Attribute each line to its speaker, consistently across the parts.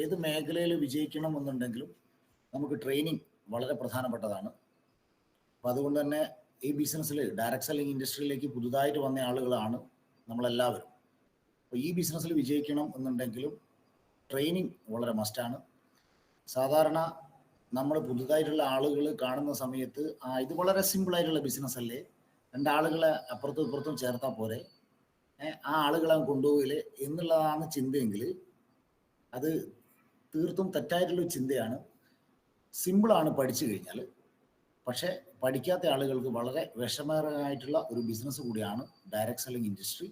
Speaker 1: ഏത് മേഖലയിൽ വിജയിക്കണമെന്നുണ്ടെങ്കിലും നമുക്ക് ട്രെയിനിങ് വളരെ പ്രധാനപ്പെട്ടതാണ്. അപ്പം അതുകൊണ്ട് തന്നെ ഈ ബിസിനസ്സിൽ ഡയറക്റ്റ് സെല്ലിംഗ് ഇൻഡസ്ട്രിയിലേക്ക് പുതുതായിട്ട് വന്ന ആളുകളാണ് നമ്മളെല്ലാവരും. അപ്പോൾ ഈ ബിസിനസ്സിൽ വിജയിക്കണം എന്നുണ്ടെങ്കിലും ട്രെയിനിങ് വളരെ മസ്റ്റാണ്. സാധാരണ നമ്മൾ പുതുതായിട്ടുള്ള ആളുകൾ കാണുന്ന സമയത്ത് ഇത് വളരെ സിമ്പിളായിട്ടുള്ള ബിസിനസ് അല്ലേ, രണ്ടാളുകളെ അപ്പുറത്തും ഇപ്പുറത്തും ചേർത്താൽ പോരെ, ആ ആളുകളെ കൊണ്ടുപോകില്ലേ എന്നുള്ളതാണ് ചിന്തയെങ്കിൽ അത് തീർത്തും തെറ്റായിട്ടുള്ളൊരു ചിന്തയാണ്. സിമ്പിളാണ് പഠിച്ചു കഴിഞ്ഞാൽ. പക്ഷേ പഠിക്കാത്ത ആളുകൾക്ക് വളരെ വിഷമകരമായിട്ടുള്ള ഒരു ബിസിനസ് കൂടിയാണ് ഡയറക്റ്റ് സെല്ലിംഗ് ഇൻഡസ്ട്രി.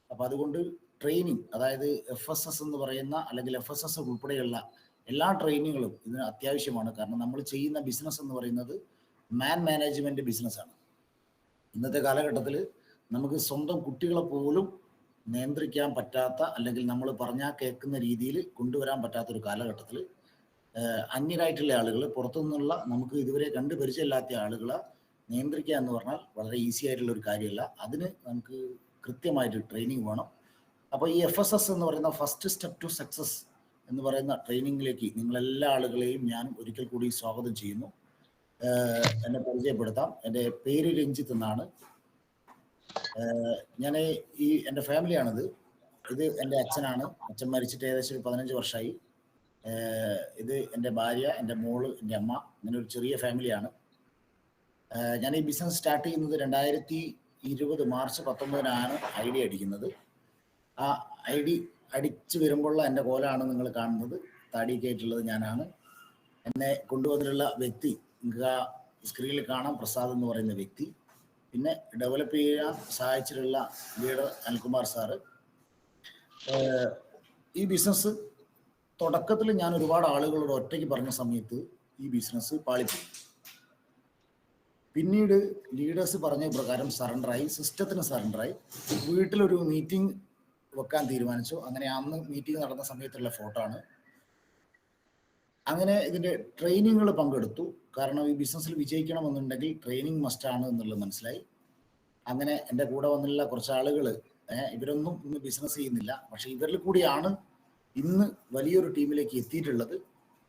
Speaker 1: അപ്പോൾ അതുകൊണ്ട് ട്രെയിനിങ്, അതായത് FSS എന്ന് പറയുന്ന അല്ലെങ്കിൽ FSS ഉൾപ്പെടെയുള്ള എല്ലാ ട്രെയിനിങ്ങുകളും ഇതിന് അത്യാവശ്യമാണ്. കാരണം നമ്മൾ ചെയ്യുന്ന ബിസിനസ് എന്ന് പറയുന്നത് മാനേജ്മെൻറ്റ് ബിസിനസ്സാണ്. ഇന്നത്തെ കാലഘട്ടത്തിൽ നമുക്ക് സ്വന്തം കുട്ടികളെ പോലും നിയന്ത്രിക്കാൻ പറ്റാത്ത, അല്ലെങ്കിൽ നമ്മൾ പറഞ്ഞാൽ കേൾക്കുന്ന രീതിയിൽ കൊണ്ടുവരാൻ പറ്റാത്തൊരു കാലഘട്ടത്തിൽ അന്യരായിട്ടുള്ള ആളുകൾ, പുറത്തുനിന്നുള്ള നമുക്ക് ഇതുവരെ കണ്ട് പരിചയമില്ലാത്ത ആളുകളെ നിയന്ത്രിക്കുക എന്ന് പറഞ്ഞാൽ വളരെ ഈസി ആയിട്ടുള്ള ഒരു കാര്യമല്ല. അതിന് നമുക്ക് കൃത്യമായിട്ട് ട്രെയിനിങ് വേണം. അപ്പോൾ ഈ FSS എന്ന് പറയുന്ന ഫസ്റ്റ് സ്റ്റെപ്പ് ടു സക്സസ് എന്ന് പറയുന്ന ട്രെയിനിങ്ങിലേക്ക് നിങ്ങളെല്ലാ ആളുകളെയും ഞാൻ ഒരിക്കൽ കൂടി സ്വാഗതം ചെയ്യുന്നു. എന്നെ പരിചയപ്പെടുത്താം. എൻ്റെ പേര് രഞ്ജിത്ത് എന്നാണ്. ഞാൻ എൻ്റെ ഫാമിലിയാണിത്. ഇത് എൻ്റെ അച്ഛനാണ്. അച്ഛൻ മരിച്ചിട്ട് ഏകദേശം ഒരു 15 വർഷമായി. ഇത് എൻ്റെ ഭാര്യ, എൻ്റെ മോള്, എൻ്റെ അമ്മ, ഇങ്ങനെ ഒരു ചെറിയ ഫാമിലിയാണ്. ഞാൻ ഈ ബിസിനസ് സ്റ്റാർട്ട് ചെയ്യുന്നത് 2020 മാർച്ച് 19-നാണ് ഐഡിയ അടിക്കുന്നത്. ആ ഐഡി അടിച്ചു വരുമ്പോഴുള്ള എൻ്റെ കോലാണ് നിങ്ങൾ കാണുന്നത്. താടിയൊക്കെ ആയിട്ടുള്ളത് ഞാനാണ്. എന്നെ കൊണ്ടുവന്നിട്ടുള്ള വ്യക്തി നിങ്ങൾക്ക് സ്ക്രീനിൽ കാണാം, പ്രസാദ് എന്ന് പറയുന്ന വ്യക്തി. പിന്നെ ഡെവലപ്പ് ചെയ്യാൻ സഹായിച്ചിട്ടുള്ള ലീഡർ അനിൽകുമാർ സാറ്. ഈ ബിസിനസ് തുടക്കത്തിൽ ഞാൻ ഒരുപാട് ആളുകളോട് ഒറ്റയ്ക്ക് പറഞ്ഞ സമയത്ത് ഈ ബിസിനസ് പാളിപ്പോയി. പിന്നീട് ലീഡേഴ്സ് പറഞ്ഞ പ്രകാരം സറണ്ടറായി, സിസ്റ്റത്തിന് സറണ്ടറായി. വീട്ടിലൊരു മീറ്റിംഗ് വെക്കാൻ തീരുമാനിച്ചു. അങ്ങനെ അന്ന് മീറ്റിംഗ് നടന്ന സമയത്തുള്ള ഫോട്ടോ ആണ്. അങ്ങനെ ഇതിൻ്റെ ട്രെയിനിങ്ങുകൾ പങ്കെടുത്തു. കാരണം ഈ ബിസിനസ്സിൽ വിജയിക്കണമെന്നുണ്ടെങ്കിൽ ട്രെയിനിങ് മസ്റ്റാണ് എന്നുള്ളത് മനസ്സിലായി. അങ്ങനെ എൻ്റെ കൂടെ വന്നുള്ള കുറച്ച് ആളുകൾ, ഇവരൊന്നും ഇന്ന് ബിസിനസ് ചെയ്യുന്നില്ല, പക്ഷെ ഇവരിൽ കൂടിയാണ് ഇന്ന് വലിയൊരു ടീമിലേക്ക് എത്തിയിട്ടുള്ളത്.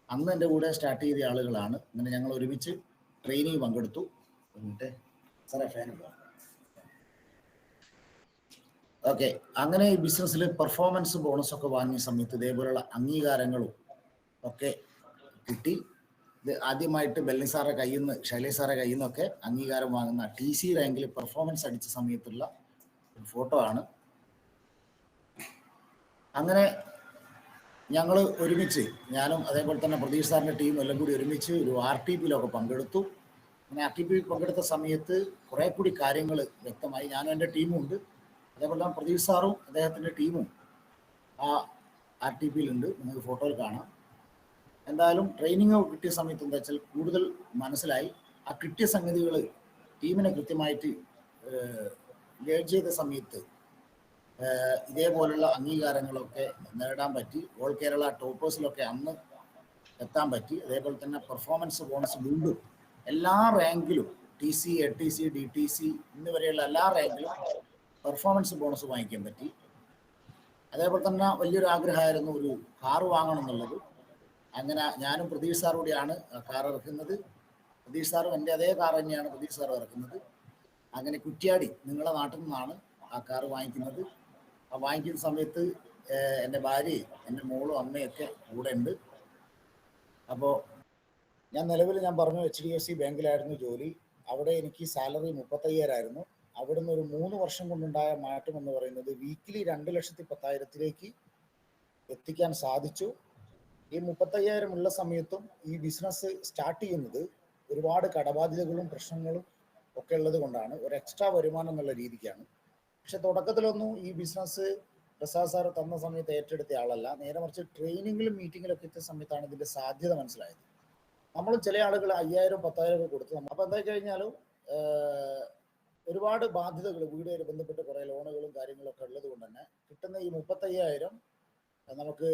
Speaker 1: അന്ന് എൻ്റെ കൂടെ സ്റ്റാർട്ട് ചെയ്ത ആളുകളാണ്. അങ്ങനെ ഞങ്ങൾ ഒരുമിച്ച് ട്രെയിനിങ് പങ്കെടുത്തു. സാറേ ഫാൻ ഓക്കെ. അങ്ങനെ ഈ ബിസിനസ്സിൽ പെർഫോമൻസ് ബോണസൊക്കെ വാങ്ങിയ സമയത്ത് ഇതേപോലെയുള്ള അംഗീകാരങ്ങളും ഒക്കെ കിട്ടി. ഇത് ആദ്യമായിട്ട് ബെല്ലി സാറെ കയ്യിൽ നിന്ന്, ശൈലേഷ് സാറെ കയ്യിൽ നിന്നൊക്കെ അംഗീകാരം വാങ്ങുന്ന TC റാങ്കിൽ പെർഫോമൻസ് അടിച്ച സമയത്തുള്ള ഒരു ഫോട്ടോ ആണ്. അങ്ങനെ ഞങ്ങൾ ഒരുമിച്ച്, ഞാനും അതേപോലെ തന്നെ പ്രതീഷ് സാറിൻ്റെ ടീമും എല്ലാം കൂടി ഒരുമിച്ച് ഒരു RTPയിലൊക്കെ പങ്കെടുത്തു. അങ്ങനെ RTP പങ്കെടുത്ത സമയത്ത് കുറേ കൂടി കാര്യങ്ങൾ വ്യക്തമായി. ഞാനും എൻ്റെ ടീമും ഉണ്ട്. അതേപോലെ തന്നെ പ്രതീഷ് സാറും അദ്ദേഹത്തിൻ്റെ ടീമും ആ RTPയിലുണ്ട്. നിങ്ങൾക്ക് ഫോട്ടോയിൽ കാണാം. എന്തായാലും ട്രെയിനിങ് കിട്ടിയ സമയത്ത് എന്താ വെച്ചാൽ കൂടുതൽ മനസ്സിലായി. ആ കിട്ടിയ സംഗതികൾ ടീമിനെ കൃത്യമായിട്ട് ഗൈഡ് ചെയ്ത സമയത്ത് ഇതേപോലുള്ള അംഗീകാരങ്ങളൊക്കെ നേടാൻ പറ്റി. ഓൾ കേരള ടോപ്പേഴ്സിലൊക്കെ അന്ന് എത്താൻ പറ്റി. അതേപോലെ തന്നെ പെർഫോമൻസ് ബോണസ് വീണ്ടും എല്ലാ റാങ്കിലും TC, ATC, DTC എന്നിവരെയുള്ള എല്ലാ റാങ്കിലും പെർഫോമൻസ് ബോണസ് വാങ്ങിക്കാൻ പറ്റി. അതേപോലെ തന്നെ വലിയൊരു ആഗ്രഹമായിരുന്നു ഒരു കാറ് വാങ്ങണം എന്നുള്ളത്. അങ്ങനെ ഞാനും പ്രതീഷ് സാർ കൂടിയാണ് കാർ ഇറക്കുന്നത്. പ്രതീഷ് സാറും എൻ്റെ അതേ കാർ തന്നെയാണ് പ്രതീഷ് സാറും ഇറക്കുന്നത്. അങ്ങനെ കുറ്റ്യാടി, നിങ്ങളുടെ നാട്ടിൽ നിന്നാണ് ആ കാർ വാങ്ങിക്കുന്നത്. ആ വാങ്ങിക്കുന്ന സമയത്ത് എൻ്റെ ഭാര്യയും എൻ്റെ മോളും അമ്മയൊക്കെ കൂടെ ഉണ്ട്. അപ്പോൾ നിലവിൽ ഞാൻ പറഞ്ഞു HDFC ബാങ്കിലായിരുന്നു ജോലി. അവിടെ എനിക്ക് സാലറി 35,000 അവിടുന്ന് ഒരു 3 വർഷം കൊണ്ടുണ്ടായ മാറ്റം എന്ന് പറയുന്നത് വീക്കിലി 2,10,000 എത്തിക്കാൻ സാധിച്ചു. ഈ 35,000 ഉള്ള സമയത്തും ഈ ബിസിനസ് സ്റ്റാർട്ട് ചെയ്യുന്നത് ഒരുപാട് കടബാധ്യതകളും പ്രശ്നങ്ങളും ഒക്കെ ഉള്ളത് കൊണ്ടാണ്, ഒരു എക്സ്ട്രാ വരുമാനം എന്നുള്ള രീതിക്കാണ്. പക്ഷെ തുടക്കത്തിലൊന്നും ഈ ബിസിനസ് പ്രസാദ് സാർ തന്ന സമയത്ത് ഏറ്റെടുത്ത ആളല്ല. നേരെ മറിച്ച് ട്രെയിനിങ്ങിലും മീറ്റിങ്ങിലൊക്കെ എത്തിയ സമയത്താണ് ഇതിൻ്റെ സാധ്യത മനസ്സിലായത്. നമ്മൾ ചില ആളുകൾ 5,000 10,000 കൊടുത്തു. അപ്പോൾ എന്താ കഴിഞ്ഞാലും ഒരുപാട് ബാധ്യതകൾ, വീടുമായി ബന്ധപ്പെട്ട് കുറേ ലോണുകളും കാര്യങ്ങളൊക്കെ ഉള്ളത് കൊണ്ട് തന്നെ കിട്ടുന്ന ഈ 35,000 നമുക്ക്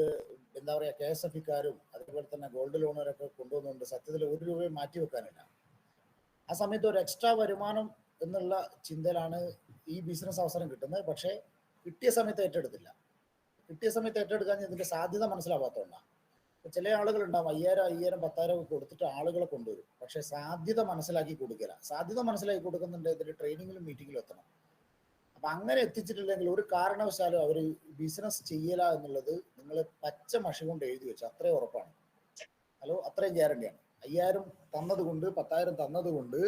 Speaker 1: എന്താ പറയുക, KSFക്കാരും അതേപോലെ തന്നെ ഗോൾഡ് ലോണുകാരൊക്കെ കൊണ്ടുവന്നുകൊണ്ട് സത്യത്തിൽ 1 രൂപയും മാറ്റി വെക്കാനില്ല. ആ സമയത്ത് ഒരു എക്സ്ട്രാ വരുമാനം എന്നുള്ള ചിന്തയിലാണ് ഈ ബിസിനസ് അവസരം കിട്ടുന്നത്. പക്ഷേ കിട്ടിയ സമയത്ത് ഏറ്റെടുത്തില്ല. കിട്ടിയ സമയത്ത് ഏറ്റെടുക്കാൻ ഇതിന്റെ സാധ്യത മനസ്സിലാവാത്തതുകൊണ്ടാണ്. ചില ആളുകളുണ്ടാവും 5000 10,000 ഒക്കെ കൊടുത്തിട്ട് ആളുകളെ കൊണ്ടുവരും, പക്ഷെ സാധ്യത മനസ്സിലാക്കി കൊടുക്കില്ല. സാധ്യത മനസ്സിലാക്കി കൊടുക്കുന്നുണ്ട് ഇതിന്റെ ട്രെയിനിങ്ങിലും മീറ്റിങ്ങിലും എത്തണം. അപ്പൊ അങ്ങനെ എത്തിച്ചിട്ടില്ലെങ്കിൽ ഒരു കാരണവശാലും അവർ ബിസിനസ് ചെയ്യല എന്നുള്ളത് നിങ്ങൾ പച്ച മഷി കൊണ്ട് എഴുതി വെച്ചു, അത്രയും ഉറപ്പാണ്. അത്രയും ഗ്യാരണ്ടിയാണ്. 5000 തന്നതുകൊണ്ട് 10,000 തന്നതുകൊണ്ട്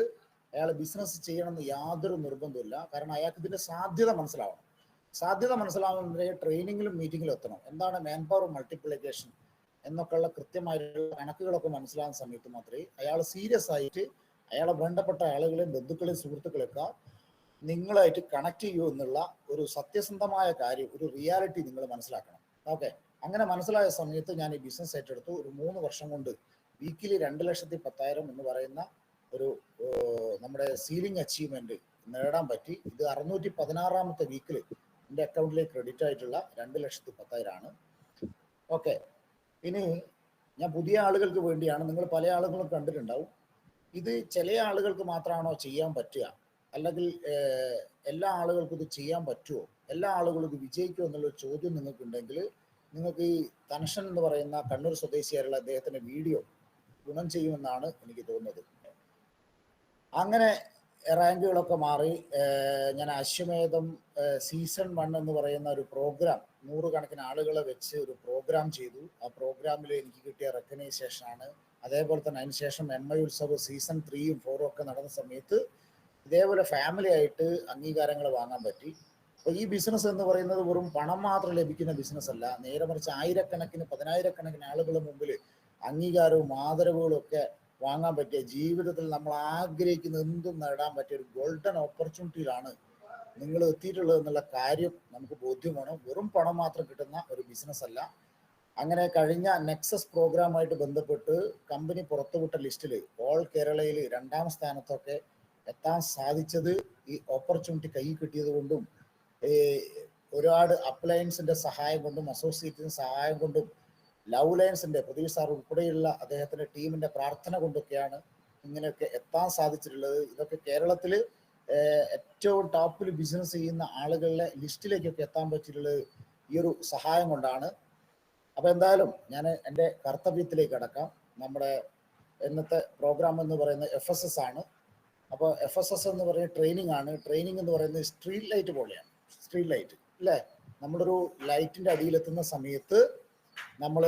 Speaker 1: അയാൾ ബിസിനസ് ചെയ്യണമെന്ന് യാതൊരു നിർബന്ധമില്ല. കാരണം അയാൾക്ക് ഇതിന്റെ സാധ്യത മനസ്സിലാവണം. സാധ്യത മനസ്സിലാവുന്നതിന് ട്രെയിനിങ്ങിലും മീറ്റിങ്ങിലും എത്തണം. എന്താണ് മാൻ പവർ മൾട്ടിപ്ലിക്കേഷൻ എന്നൊക്കെയുള്ള കൃത്യമായിട്ടുള്ള കണക്കുകളൊക്കെ മനസ്സിലാകുന്ന സമയത്ത് മാത്രമേ അയാൾ സീരിയസ് ആയിട്ട് അയാളെ വേണ്ടപ്പെട്ട ആളുകളെയും ബന്ധുക്കളെയും സുഹൃത്തുക്കളെയൊക്കെ നിങ്ങളായിട്ട് കണക്ട് ചെയ്യൂ എന്നുള്ള ഒരു സത്യസന്ധമായ കാര്യം, ഒരു റിയാലിറ്റി നിങ്ങൾ മനസ്സിലാക്കണം. ഓക്കെ, അങ്ങനെ മനസ്സിലായ സമയത്ത് ഞാൻ ഈ ബിസിനസ് ഏറ്റെടുത്തു. ഒരു 3 വർഷം കൊണ്ട് വീക്കിലി 2,10,000 എന്ന് പറയുന്ന ഒരു നമ്മുടെ സീലിംഗ് അച്ചീവ്മെന്റ് നേടാൻ പറ്റി. ഇത് 616ാമത്തെ വീക്കിൽ എൻ്റെ അക്കൗണ്ടിലേക്ക് ക്രെഡിറ്റ് ആയിട്ടുള്ള 2,10,000 ആണ്. ഓക്കെ, ഇനി ഞാൻ പുതിയ ആളുകൾക്ക് വേണ്ടിയാണ്. നിങ്ങൾ പല ആളുകളും കണ്ടിട്ടുണ്ടാവും. ഇത് ചില ആളുകൾക്ക് മാത്രമാണോ ചെയ്യാൻ പറ്റുക, അല്ലെങ്കിൽ എല്ലാ ആളുകൾക്കും ഇത് ചെയ്യാൻ പറ്റുമോ, എല്ലാ ആളുകളും ഇത് വിജയിക്കുമോ എന്നുള്ളൊരു ചോദ്യം നിങ്ങൾക്കുണ്ടെങ്കിൽ നിങ്ങൾക്ക് ഈ തൻഷൻ എന്ന് പറയുന്ന കണ്ണൂർ സ്വദേശിയായുള്ള അദ്ദേഹത്തിന്റെ വീഡിയോ ഗുണം ചെയ്യുമെന്നാണ് എനിക്ക് തോന്നുന്നത്. അങ്ങനെ റാങ്കുകളൊക്കെ മാറി ഞാൻ അശ്വമേധം സീസൺ 1 എന്ന് പറയുന്ന ഒരു പ്രോഗ്രാം 100 കണക്കിന് ആളുകളെ വെച്ച് ഒരു പ്രോഗ്രാം ചെയ്തു. ആ പ്രോഗ്രാമിൽ എനിക്ക് കിട്ടിയ റെക്കഗ്നൈസേഷനാണ്. അതേപോലെ തന്നെ അതിനുശേഷം MI ഉത്സവ് സീസൺ 3ഉം 4ഉം ഒക്കെ നടന്ന സമയത്ത് ഇതേപോലെ ഫാമിലി ആയിട്ട് അംഗീകാരങ്ങൾ വാങ്ങാൻ പറ്റി. അപ്പോൾ ഈ ബിസിനസ് എന്ന് പറയുന്നത് വെറും പണം മാത്രം ലഭിക്കുന്ന ബിസിനസ് അല്ല, നേരെ മറിച്ച് ആയിരക്കണക്കിന് 10,000കണക്കിന് ആളുകളുടെ മുമ്പിൽ അംഗീകാരവും ആദരവുകളും ഒക്കെ വാങ്ങാൻ പറ്റിയ, ജീവിതത്തിൽ നമ്മൾ ആഗ്രഹിക്കുന്ന എന്തും നേടാൻ പറ്റിയ ഒരു ഗോൾഡൻ ഓപ്പർച്യൂണിറ്റിയിലാണ് നിങ്ങൾ എത്തിയിട്ടുള്ളത് എന്നുള്ള കാര്യം നമുക്ക് ബോധ്യമാണ്. വെറും പണം മാത്രം കിട്ടുന്ന ഒരു ബിസിനസ് അല്ല. അങ്ങനെ കഴിഞ്ഞ നെക്സസ് പ്രോഗ്രാമായിട്ട് ബന്ധപ്പെട്ട് കമ്പനി പുറത്തുവിട്ട ലിസ്റ്റിൽ ഓൾ കേരളയിൽ 2ാം സ്ഥാനത്തൊക്കെ എത്താൻ സാധിച്ചത് ഈ ഓപ്പർച്യൂണിറ്റി കൈ കിട്ടിയത് കൊണ്ടും ഒരുപാട് അപ്ലയൻസിന്റെ സഹായം കൊണ്ടും അസോസിയേറ്റിന്റെ സഹായം കൊണ്ടും ലവ് ലയൻസിന്റെ പ്രദീപ് സാർ ഉൾപ്പെടെയുള്ള അദ്ദേഹത്തിന്റെ ടീമിന്റെ പ്രാർത്ഥന കൊണ്ടൊക്കെയാണ് ഇങ്ങനെയൊക്കെ എത്താൻ സാധിച്ചിട്ടുള്ളത്. ഇതൊക്കെ കേരളത്തിൽ ഏറ്റവും ടോപ്പിൽ ബിസിനസ് ചെയ്യുന്ന ആളുകളുടെ ലിസ്റ്റിലേക്കൊക്കെ എത്താൻ പറ്റിയിട്ടുള്ളത് ഈ ഒരു സഹായം കൊണ്ടാണ്. അപ്പൊ എന്തായാലും ഞാൻ എൻ്റെ കർത്തവ്യത്തിലേക്ക് കടക്കാം. നമ്മുടെ ഇന്നത്തെ പ്രോഗ്രാം എന്ന് പറയുന്നത് FSS ആണ്. അപ്പോൾ FSS എന്ന് പറയുന്ന ട്രെയിനിങ് ആണ്. ട്രെയിനിങ് എന്ന് പറയുന്നത് സ്ട്രീറ്റ് ലൈറ്റ് പോലെയാണ്. സ്ട്രീറ്റ് ലൈറ്റ് അല്ലേ, നമ്മളൊരു ലൈറ്റിന്റെ അടിയിലെത്തുന്ന സമയത്ത് നമ്മൾ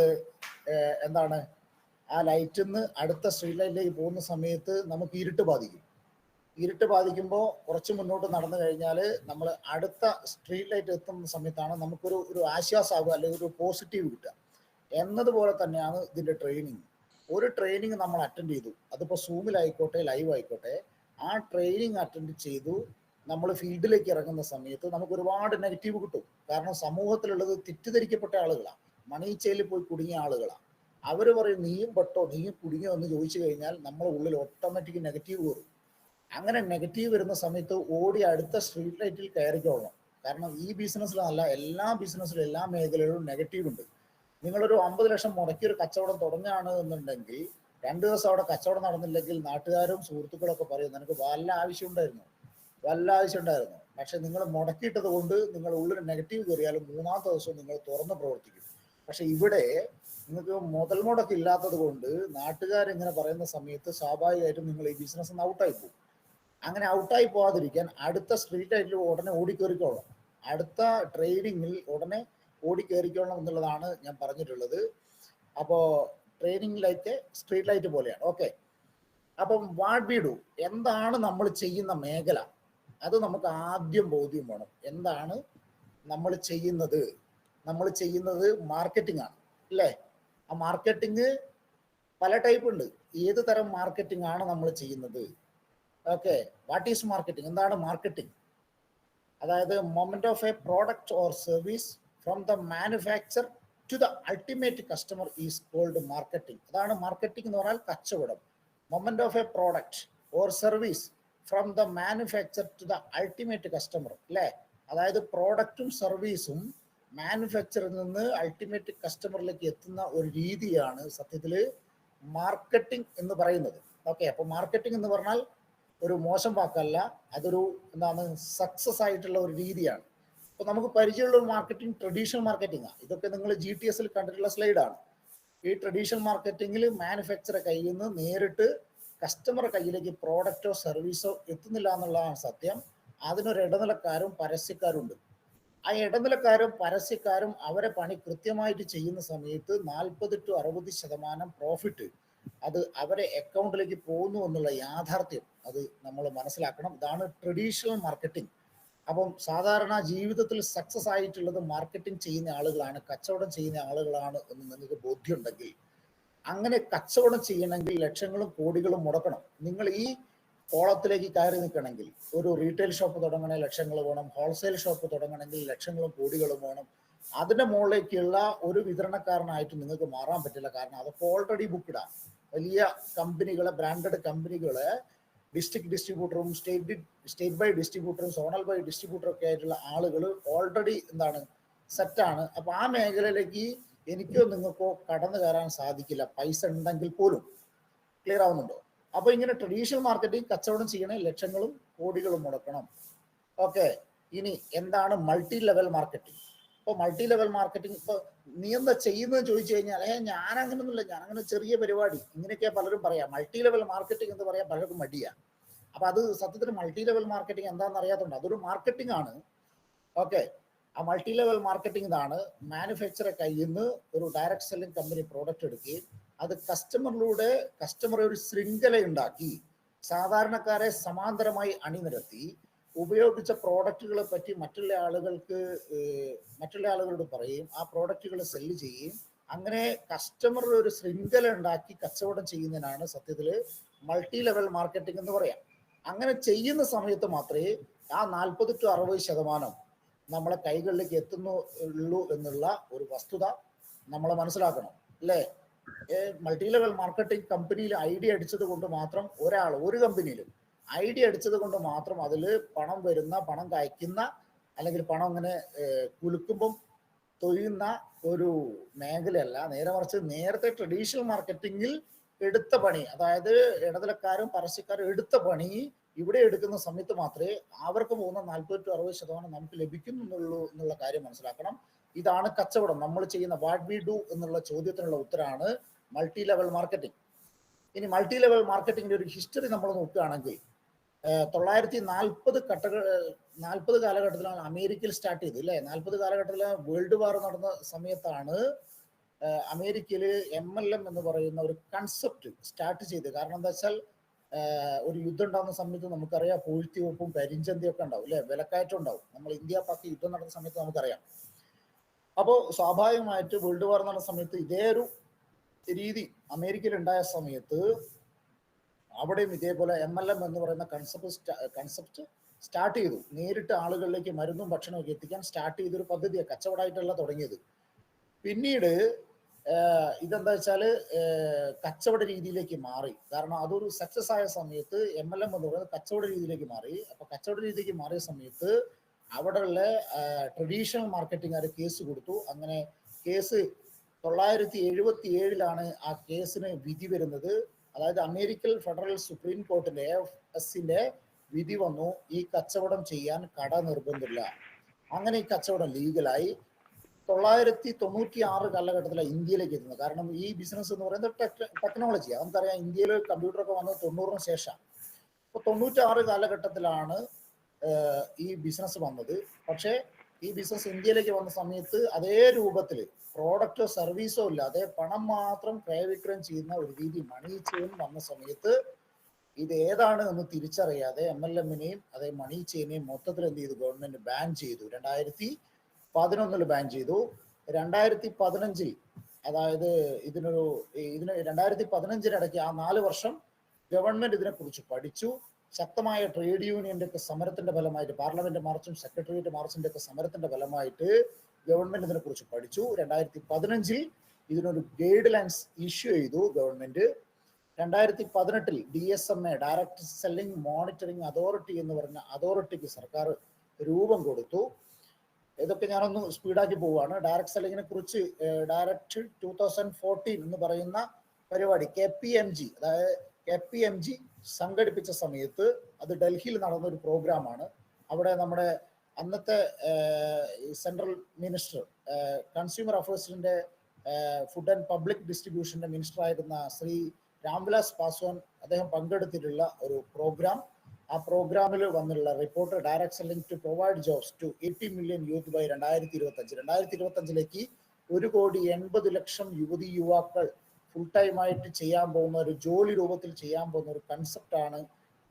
Speaker 1: എന്താണ് ആ ലൈറ്റിൽ നിന്ന് അടുത്ത സ്ട്രീറ്റ് ലൈറ്റിലേക്ക് പോകുന്ന സമയത്ത് നമുക്ക് ഇരുട്ട് ബാധിക്കും. ഇരുട്ട് ബാധിക്കുമ്പോൾ കുറച്ച് മുന്നോട്ട് നടന്നു കഴിഞ്ഞാൽ നമ്മൾ അടുത്ത സ്ട്രീറ്റ് ലൈറ്റ് എത്തുന്ന സമയത്താണ് നമുക്കൊരു ആശ്വാസമാകുക, അല്ലെങ്കിൽ ഒരു പോസിറ്റീവ് കിട്ടുക. എന്നതുപോലെ തന്നെയാണ് ഇതിൻ്റെ ട്രെയിനിങ്. ഒരു ട്രെയിനിങ് നമ്മൾ അറ്റൻഡ് ചെയ്തു, അതിപ്പോൾ സൂമിലായിക്കോട്ടെ ലൈവ് ആയിക്കോട്ടെ, ആ ട്രെയിനിങ് അറ്റൻഡ് ചെയ്തു നമ്മൾ ഫീൽഡിലേക്ക് ഇറങ്ങുന്ന സമയത്ത് നമുക്ക് ഒരുപാട് നെഗറ്റീവ് കിട്ടും. കാരണം സമൂഹത്തിലുള്ളത് തെറ്റിദ്ധരിക്കപ്പെട്ട ആളുകളാണ്, മണി ചെയിനിൽ പോയി കുടുങ്ങിയ ആളുകളാണ്. അവർ പറയും നീയും പെട്ടോ, നീയും കുടുങ്ങിയോ എന്ന് ചോദിച്ചു കഴിഞ്ഞാൽ നമ്മുടെ ഉള്ളിൽ ഓട്ടോമാറ്റിക് നെഗറ്റീവ് കയറും. അങ്ങനെ നെഗറ്റീവ് വരുന്ന സമയത്ത് ഓടി അടുത്ത സ്ട്രീറ്റ് ലൈറ്റിൽ കയറിക്കോളണം. കാരണം ഈ ബിസിനസ്സിലല്ല, എല്ലാ ബിസിനസ്സിലും എല്ലാ മേഖലകളിലും നെഗറ്റീവ് ഉണ്ട്. നിങ്ങളൊരു 50 ലക്ഷം മുടക്കി ഒരു കച്ചവടം തുടങ്ങുകയാണ് എന്നുണ്ടെങ്കിൽ 2 ദിവസം അവിടെ കച്ചവടം നടന്നില്ലെങ്കിൽ നാട്ടുകാരും സുഹൃത്തുക്കളൊക്കെ പറയും നിനക്ക് വല്ല ആവശ്യം ഉണ്ടായിരുന്നു. പക്ഷെ നിങ്ങൾ മുടക്കിയിട്ടത് കൊണ്ട് നിങ്ങൾ ഉള്ളിൽ നെഗറ്റീവ് കയറിയാലും 3ാമത്തെ ദിവസം നിങ്ങൾ തുറന്ന് പ്രവർത്തിക്കും. പക്ഷെ ഇവിടെ നിങ്ങൾക്ക് മുതൽ മുടക്ക് ഇല്ലാത്തത് കൊണ്ട് നാട്ടുകാരിങ്ങനെ പറയുന്ന സമയത്ത് സ്വാഭാവികമായിട്ടും നിങ്ങൾ ഈ ബിസിനസ് ഔട്ടായി പോകും. അങ്ങനെ ഔട്ടായി പോകാതിരിക്കാൻ അടുത്ത സ്ട്രീറ്റ് ലൈറ്റിൽ ഉടനെ ഓടിക്കേറിക്കോളണം, അടുത്ത ട്രെയിനിങ്ങിൽ ഉടനെ ഓടിക്കേറിക്കോളണം എന്നുള്ളതാണ് ഞാൻ പറഞ്ഞിട്ടുള്ളത്. അപ്പോൾ ട്രെയിനിങ് ലൈറ്റ് സ്ട്രീറ്റ് ലൈറ്റ് പോലെയാണ്. ഓക്കെ, അപ്പം വാട്ട് വി ഡു, എന്താണ് നമ്മൾ ചെയ്യുന്ന മേഖല, അത് നമുക്ക് ആദ്യം ബോധ്യം വേണം. എന്താണ് നമ്മൾ ചെയ്യുന്നത്? നമ്മൾ ചെയ്യുന്നത് മാർക്കറ്റിംഗ് ആണ് അല്ലേ? ആ മാർക്കറ്റിംഗ് പല ടൈപ്പ് ഉണ്ട്. ഏത് തരം മാർക്കറ്റിംഗ് ആണ് നമ്മൾ ചെയ്യുന്നത്? Okay, what is marketing? എന്താണ് മാർക്കറ്റിംഗ്? അതായത് moment of a product or service from the manufacture to the ultimate customer is called marketing. അതാണ് മാർക്കറ്റിംഗ് എന്ന് പറഞ്ഞാൽ കച്ചവടം. Moment of a product or service from the manufacture to the ultimate customer അല്ലേ? അതായത് പ്രോഡക്റ്റും സർവീസും മാനുഫാക്ചറിൽ നിന്ന് ultimate കസ്റ്റമറിലേക്ക് എത്തുന്ന ഒരു രീതിയാണ് സത്യത്തിൽ മാർക്കറ്റിംഗ് എന്ന് പറയുന്നത്. ഓക്കെ, അപ്പോൾ മാർക്കറ്റിംഗ് എന്ന് പറഞ്ഞാൽ ഒരു മോശം വാക്കല്ല, അതൊരു എന്താണ് സക്സസ് ആയിട്ടുള്ള ഒരു രീതിയാണ്. അപ്പോൾ നമുക്ക് പരിചയമുള്ള ഒരു മാർക്കറ്റിംഗ് ട്രഡീഷണൽ മാർക്കറ്റിംഗാണ്. ഇതൊക്കെ നിങ്ങൾ GTS കണ്ടിട്ടുള്ള സ്ലൈഡാണ്. ഈ ട്രഡീഷണൽ മാർക്കറ്റിംഗിൽ മാനുഫാക്ചറെ കയ്യിൽ നിന്ന് നേരിട്ട് കസ്റ്റമറുടെ കയ്യിലേക്ക് പ്രോഡക്റ്റോ സർവീസോ എത്തുന്നില്ല എന്നുള്ളതാണ് സത്യം. അതിനൊരു ഇടനിലക്കാരും പരസ്യക്കാരുണ്ട്. ആ ഇടനിലക്കാരും പരസ്യക്കാരും അവരെ പണി കൃത്യമായിട്ട് ചെയ്യുന്ന സമയത്ത് 40 to 60% പ്രോഫിറ്റ് അത് അവരെ അക്കൗണ്ടിലേക്ക് പോകുന്നു എന്നുള്ള യാഥാർത്ഥ്യം അത് നമ്മൾ മനസ്സിലാക്കണം. ഇതാണ് ട്രഡീഷണൽ മാർക്കറ്റിംഗ്. അപ്പം സാധാരണ ജീവിതത്തിൽ സക്സസ് ആയിട്ടുള്ളത് മാർക്കറ്റിംഗ് ചെയ്യുന്ന ആളുകളാണ്, കച്ചവടം ചെയ്യുന്ന ആളുകളാണ് എന്ന് നിങ്ങൾക്ക് ബോധ്യമുണ്ടെങ്കിൽ, അങ്ങനെ കച്ചവടം ചെയ്യണമെങ്കിൽ ലക്ഷങ്ങളും കോടികളും മുടക്കണം. നിങ്ങൾ ഈ കോളത്തിലേക്ക് കയറി നിൽക്കണമെങ്കിൽ ഒരു റീറ്റെയിൽ ഷോപ്പ് തുടങ്ങണമെങ്കിൽ ലക്ഷങ്ങൾ വേണം, ഹോൾസെയിൽ ഷോപ്പ് തുടങ്ങണമെങ്കിൽ ലക്ഷങ്ങളും കോടികളും വേണം. അതിൻ്റെ മുകളിലേക്കുള്ള ഒരു വിതരണക്കാരനായിട്ട് നിങ്ങൾക്ക് മാറാൻ പറ്റില്ല. കാരണം അതൊക്കെ ഓൾറെഡി ബുക്ക്ഡാണ്. വലിയ കമ്പനികളെ, ബ്രാൻഡഡ് കമ്പനികളെ ഡിസ്ട്രിക്ട് ഡിസ്ട്രിബ്യൂട്ടറും സ്റ്റേറ്റ് ബൈ ഡിസ്ട്രിബ്യൂട്ടറും സോണൽ ബൈ ഡിസ്ട്രിബ്യൂട്ടറും ഒക്കെ ആയിട്ടുള്ള ആളുകൾ ഓൾറെഡി സെറ്റാണ്. അപ്പോൾ ആ മേഖലയിലേക്ക് എനിക്കോ നിങ്ങൾക്കോ കടന്നു കയറാൻ സാധിക്കില്ല, പൈസ ഉണ്ടെങ്കിൽ പോലും. ക്ലിയർ ആവുന്നുണ്ടോ? അപ്പോൾ ഇങ്ങനെ ട്രഡീഷണൽ മാർക്കറ്റിംഗ് കച്ചവടം ചെയ്യണേ ലക്ഷങ്ങളും കോടികളും മുടക്കണം. ഓക്കെ, ഇനി എന്താണ് മൾട്ടി ലെവൽ മാർക്കറ്റിംഗ്? ഇപ്പോൾ മൾട്ടി ലെവൽ മാർക്കറ്റിംഗ് ഇപ്പോൾ നീ എന്താ ചെയ്യുന്നതെന്ന് ചോദിച്ചു കഴിഞ്ഞാൽ ഞാനങ്ങനൊന്നുമില്ല, ഞാനങ്ങനെ ചെറിയ പരിപാടി, ഇങ്ങനെയൊക്കെയാ പലരും പറയാം. മൾട്ടി ലെവൽ മാർക്കറ്റിംഗ് എന്ന് പറയാൻ പലർക്കും മടിയാണ്. അപ്പൊ അത് സത്യത്തിൽ മൾട്ടി ലെവൽ മാർക്കറ്റിംഗ് എന്താണെന്ന് അറിയാത്തതുകൊണ്ട് അതൊരു മാർക്കറ്റിംഗ് ആണ്. ഓക്കെ, ആ മൾട്ടി ലെവൽ മാർക്കറ്റിംഗ് ഇതാണ്. മാനുഫാക്ചറെ കയ്യിൽ നിന്ന് ഒരു ഡയറക്ട് സെല്ലിംഗ് കമ്പനി പ്രോഡക്റ്റ് എടുക്കുകയും അത് കസ്റ്റമറിലൂടെ കസ്റ്റമറെ ഒരു ശൃംഖല ഉണ്ടാക്കി സാധാരണക്കാരെ സമാന്തരമായി അണിനിരത്തി ഉപയോഗിച്ച പ്രോഡക്റ്റുകളെ പറ്റി മറ്റുള്ള ആളുകളോട് പറയുകയും ആ പ്രോഡക്റ്റുകൾ സെല്ല് ചെയ്യുകയും അങ്ങനെ കസ്റ്റമറുടെ ഒരു ശൃംഖല ഉണ്ടാക്കി കച്ചവടം ചെയ്യുന്നതിനാണ് സത്യത്തിൽ മൾട്ടി ലെവൽ മാർക്കറ്റിംഗ് എന്ന് പറയാം. അങ്ങനെ ചെയ്യുന്ന സമയത്ത് മാത്രമേ ആ 40 to 60% നമ്മളെ കൈകളിലേക്ക് എത്തുന്നുള്ളൂ എന്നുള്ള ഒരു വസ്തുത നമ്മൾ മനസ്സിലാക്കണം. അല്ലേ? മൾട്ടി ലെവൽ മാർക്കറ്റിംഗ് കമ്പനിയിൽ ഐഡിയ അടിച്ചത് കൊണ്ട് മാത്രം ഒരു കമ്പനിയിലും ഐഡിയ അടിച്ചത് കൊണ്ട് മാത്രം അതിൽ പണം വരുന്ന, പണം കായ്ക്കുന്ന, അല്ലെങ്കിൽ പണം അങ്ങനെ കുലുക്കുമ്പം തൊയ്യുന്ന ഒരു മേഖലയല്ല. നേരെ മറിച്ച് നേരത്തെ ട്രഡീഷണൽ മാർക്കറ്റിംഗിൽ എടുത്ത പണി, അതായത് ഇടനിലക്കാരും പരസ്യക്കാരും എടുത്ത പണി ഇവിടെ എടുക്കുന്ന സമയത്ത് മാത്രമേ അവർക്ക് പോകുന്ന 40 to 60% നമുക്ക് ലഭിക്കുന്നുള്ളൂ എന്നുള്ള കാര്യം മനസ്സിലാക്കണം. ഇതാണ് കച്ചവടം. നമ്മൾ ചെയ്യുന്ന വാട്ട് വി ഡു എന്നുള്ള ചോദ്യത്തിനുള്ള ഉത്തരമാണ് മൾട്ടി ലെവൽ മാർക്കറ്റിംഗ്. ഇനി മൾട്ടി ലെവൽ മാർക്കറ്റിംഗിന്റെ ഒരു ഹിസ്റ്ററി നമ്മൾ നോക്കുകയാണെങ്കിൽ 1940 കാലഘട്ടത്തിലാണ് അമേരിക്കയിൽ സ്റ്റാർട്ട് ചെയ്തത്. അല്ലേ? 40 കാലഘട്ടത്തിൽ വേൾഡ് വാർ നടന്ന സമയത്താണ് അമേരിക്കയിൽ MLM എന്ന് പറയുന്ന ഒരു കൺസെപ്റ്റ് സ്റ്റാർട്ട് ചെയ്തത്. കാരണം എന്താ വെച്ചാൽ ഒരു യുദ്ധം ഉണ്ടാകുന്ന സമയത്ത് നമുക്കറിയാം പൂഴ്ത്തിവെപ്പും കരിഞ്ചന്തയും ഒക്കെ ഉണ്ടാവും, അല്ലെ? വിലക്കയറ്റം ഉണ്ടാവും. നമ്മൾ ഇന്ത്യ പാക് യുദ്ധം നടന്ന സമയത്ത് നമുക്കറിയാം. അപ്പോൾ സ്വാഭാവികമായിട്ട് വേൾഡ് വാർ നടന്ന സമയത്ത് ഇതേ ഒരു രീതി അമേരിക്കയിൽ ഉണ്ടായ സമയത്ത് അവിടെയും ഇതേപോലെ MLM എന്ന് പറയുന്ന കൺസെപ്റ്റ് സ്റ്റാർട്ട് ചെയ്തു. നേരിട്ട് ആളുകളിലേക്ക് മരുന്നും ഭക്ഷണവും ഒക്കെ എത്തിക്കാൻ സ്റ്റാർട്ട് ചെയ്തൊരു പദ്ധതിയാണ്, കച്ചവടമായിട്ടല്ല തുടങ്ങിയത്. പിന്നീട് ഇതെന്താ വെച്ചാൽ കച്ചവട രീതിയിലേക്ക് മാറി. കാരണം അതൊരു സക്സസ് ആയ സമയത്ത് MLM എന്ന് പറയുന്നത് കച്ചവട രീതിയിലേക്ക് മാറി. അപ്പൊ കച്ചവട രീതിയിലേക്ക് മാറിയ സമയത്ത് അവിടെയുള്ള ട്രഡീഷണൽ മാർക്കറ്റിംഗുകാർ കേസ് കൊടുത്തു. അങ്ങനെ കേസ് 1977 ആ കേസിന് വിധി വരുന്നത്. അതായത് അമേരിക്കൻ ഫെഡറൽ സുപ്രീം കോർട്ടിന്റെ AFSന്റെ വിധി വന്നു, ഈ കച്ചവടം ചെയ്യാൻ കട നിർബന്ധമില്ല. അങ്ങനെ ഈ കച്ചവടം ലീഗലായി. 1996 കാലഘട്ടത്തിലാണ് ഇന്ത്യയിലേക്ക് എത്തുന്നത്. കാരണം ഈ ബിസിനസ് എന്ന് പറയുന്നത് ടെക്നോളജിയാണ്. നമുക്കറിയാം ഇന്ത്യയിൽ കമ്പ്യൂട്ടറൊക്കെ വന്നത് 90-ന് ശേഷം. അപ്പോൾ 96 കാലഘട്ടത്തിലാണ് ഈ ബിസിനസ് വന്നത്. പക്ഷേ ഈ ബിസിനസ് ഇന്ത്യയിലേക്ക് വന്ന സമയത്ത് അതേ രൂപത്തിൽ പ്രോഡക്റ്റോ സർവീസോ ഇല്ലാതെ പണം മാത്രം ക്രയവിക്രയം ചെയ്യുന്ന ഒരു രീതി, മണി ചെയിൻ വന്ന സമയത്ത് ഇത് ഏതാണ് എന്ന് തിരിച്ചറിയാതെ MLM-നെയും അതേ മണി ചെയിനെയും മൊത്തത്തിൽ എന്ത് ചെയ്തു? ഗവൺമെന്റ് ബാൻ ചെയ്തു. 2011 ബാൻ ചെയ്തു. 2015 അതായത് ഇതിന് 2015 ആ 4 വർഷം ഗവൺമെന്റ് ഇതിനെക്കുറിച്ച് പഠിച്ചു. ശക്തമായ ട്രേഡ് യൂണിയന്റെ ഒക്കെ സമരത്തിന്റെ ഫലമായിട്ട്, പാർലമെന്റ് മാർച്ചും സെക്രട്ടേറിയറ്റ് മാർച്ചിന്റെ ഒക്കെ സമരത്തിന്റെ ഫലമായിട്ട് ഗവൺമെന്റ് ഇതിനെക്കുറിച്ച് പഠിച്ചു. 2015 ഇതിനൊരു ഗൈഡ് ലൈൻസ് ഇഷ്യൂ ചെയ്തു government. 2018 DSMA, direct selling monitoring authority എന്ന് പറഞ്ഞ അതോറിറ്റിക്ക് സർക്കാർ രൂപം കൊടുത്തു. ഇതൊക്കെ ഞാനൊന്ന് സ്പീഡാക്കി പോവുകയാണ്. ഡയറക്ട് സെല്ലിങ്ങിനെ കുറിച്ച് ഡയറക്ട് 2014 എന്ന് പറയുന്ന പരിപാടി KPMG, അതായത് KPMG സംഘടിപ്പിച്ച സമയത്ത് അത് ഡൽഹിയിൽ നടന്ന ഒരു പ്രോഗ്രാമാണ്. അവിടെ നമ്മുടെ അന്നത്തെ സെൻട്രൽ മിനിസ്റ്റർ, കൺസ്യൂമർ അഫയേഴ്സിന്റെ ഫുഡ് ആൻഡ് പബ്ലിക് ഡിസ്ട്രിബ്യൂഷന്റെ മിനിസ്റ്റർ ആയിരുന്ന ശ്രീ രാംവിലാസ് പാസ്വാൻ അദ്ദേഹം പങ്കെടുത്തിട്ടുള്ള ഒരു പ്രോഗ്രാം. ആ പ്രോഗ്രാമിൽ വന്നിട്ടുള്ള report direct selling to provide jobs to 80 million youth by 2025. 1,80,00,000 യുവതി യുവാക്കൾ ഫുൾ ടൈം ആയിട്ട് ചെയ്യാൻ പോകുന്ന ഒരു ജോലി രൂപത്തിൽ ചെയ്യാൻ പോകുന്ന ഒരു കൺസെപ്റ്റാണ്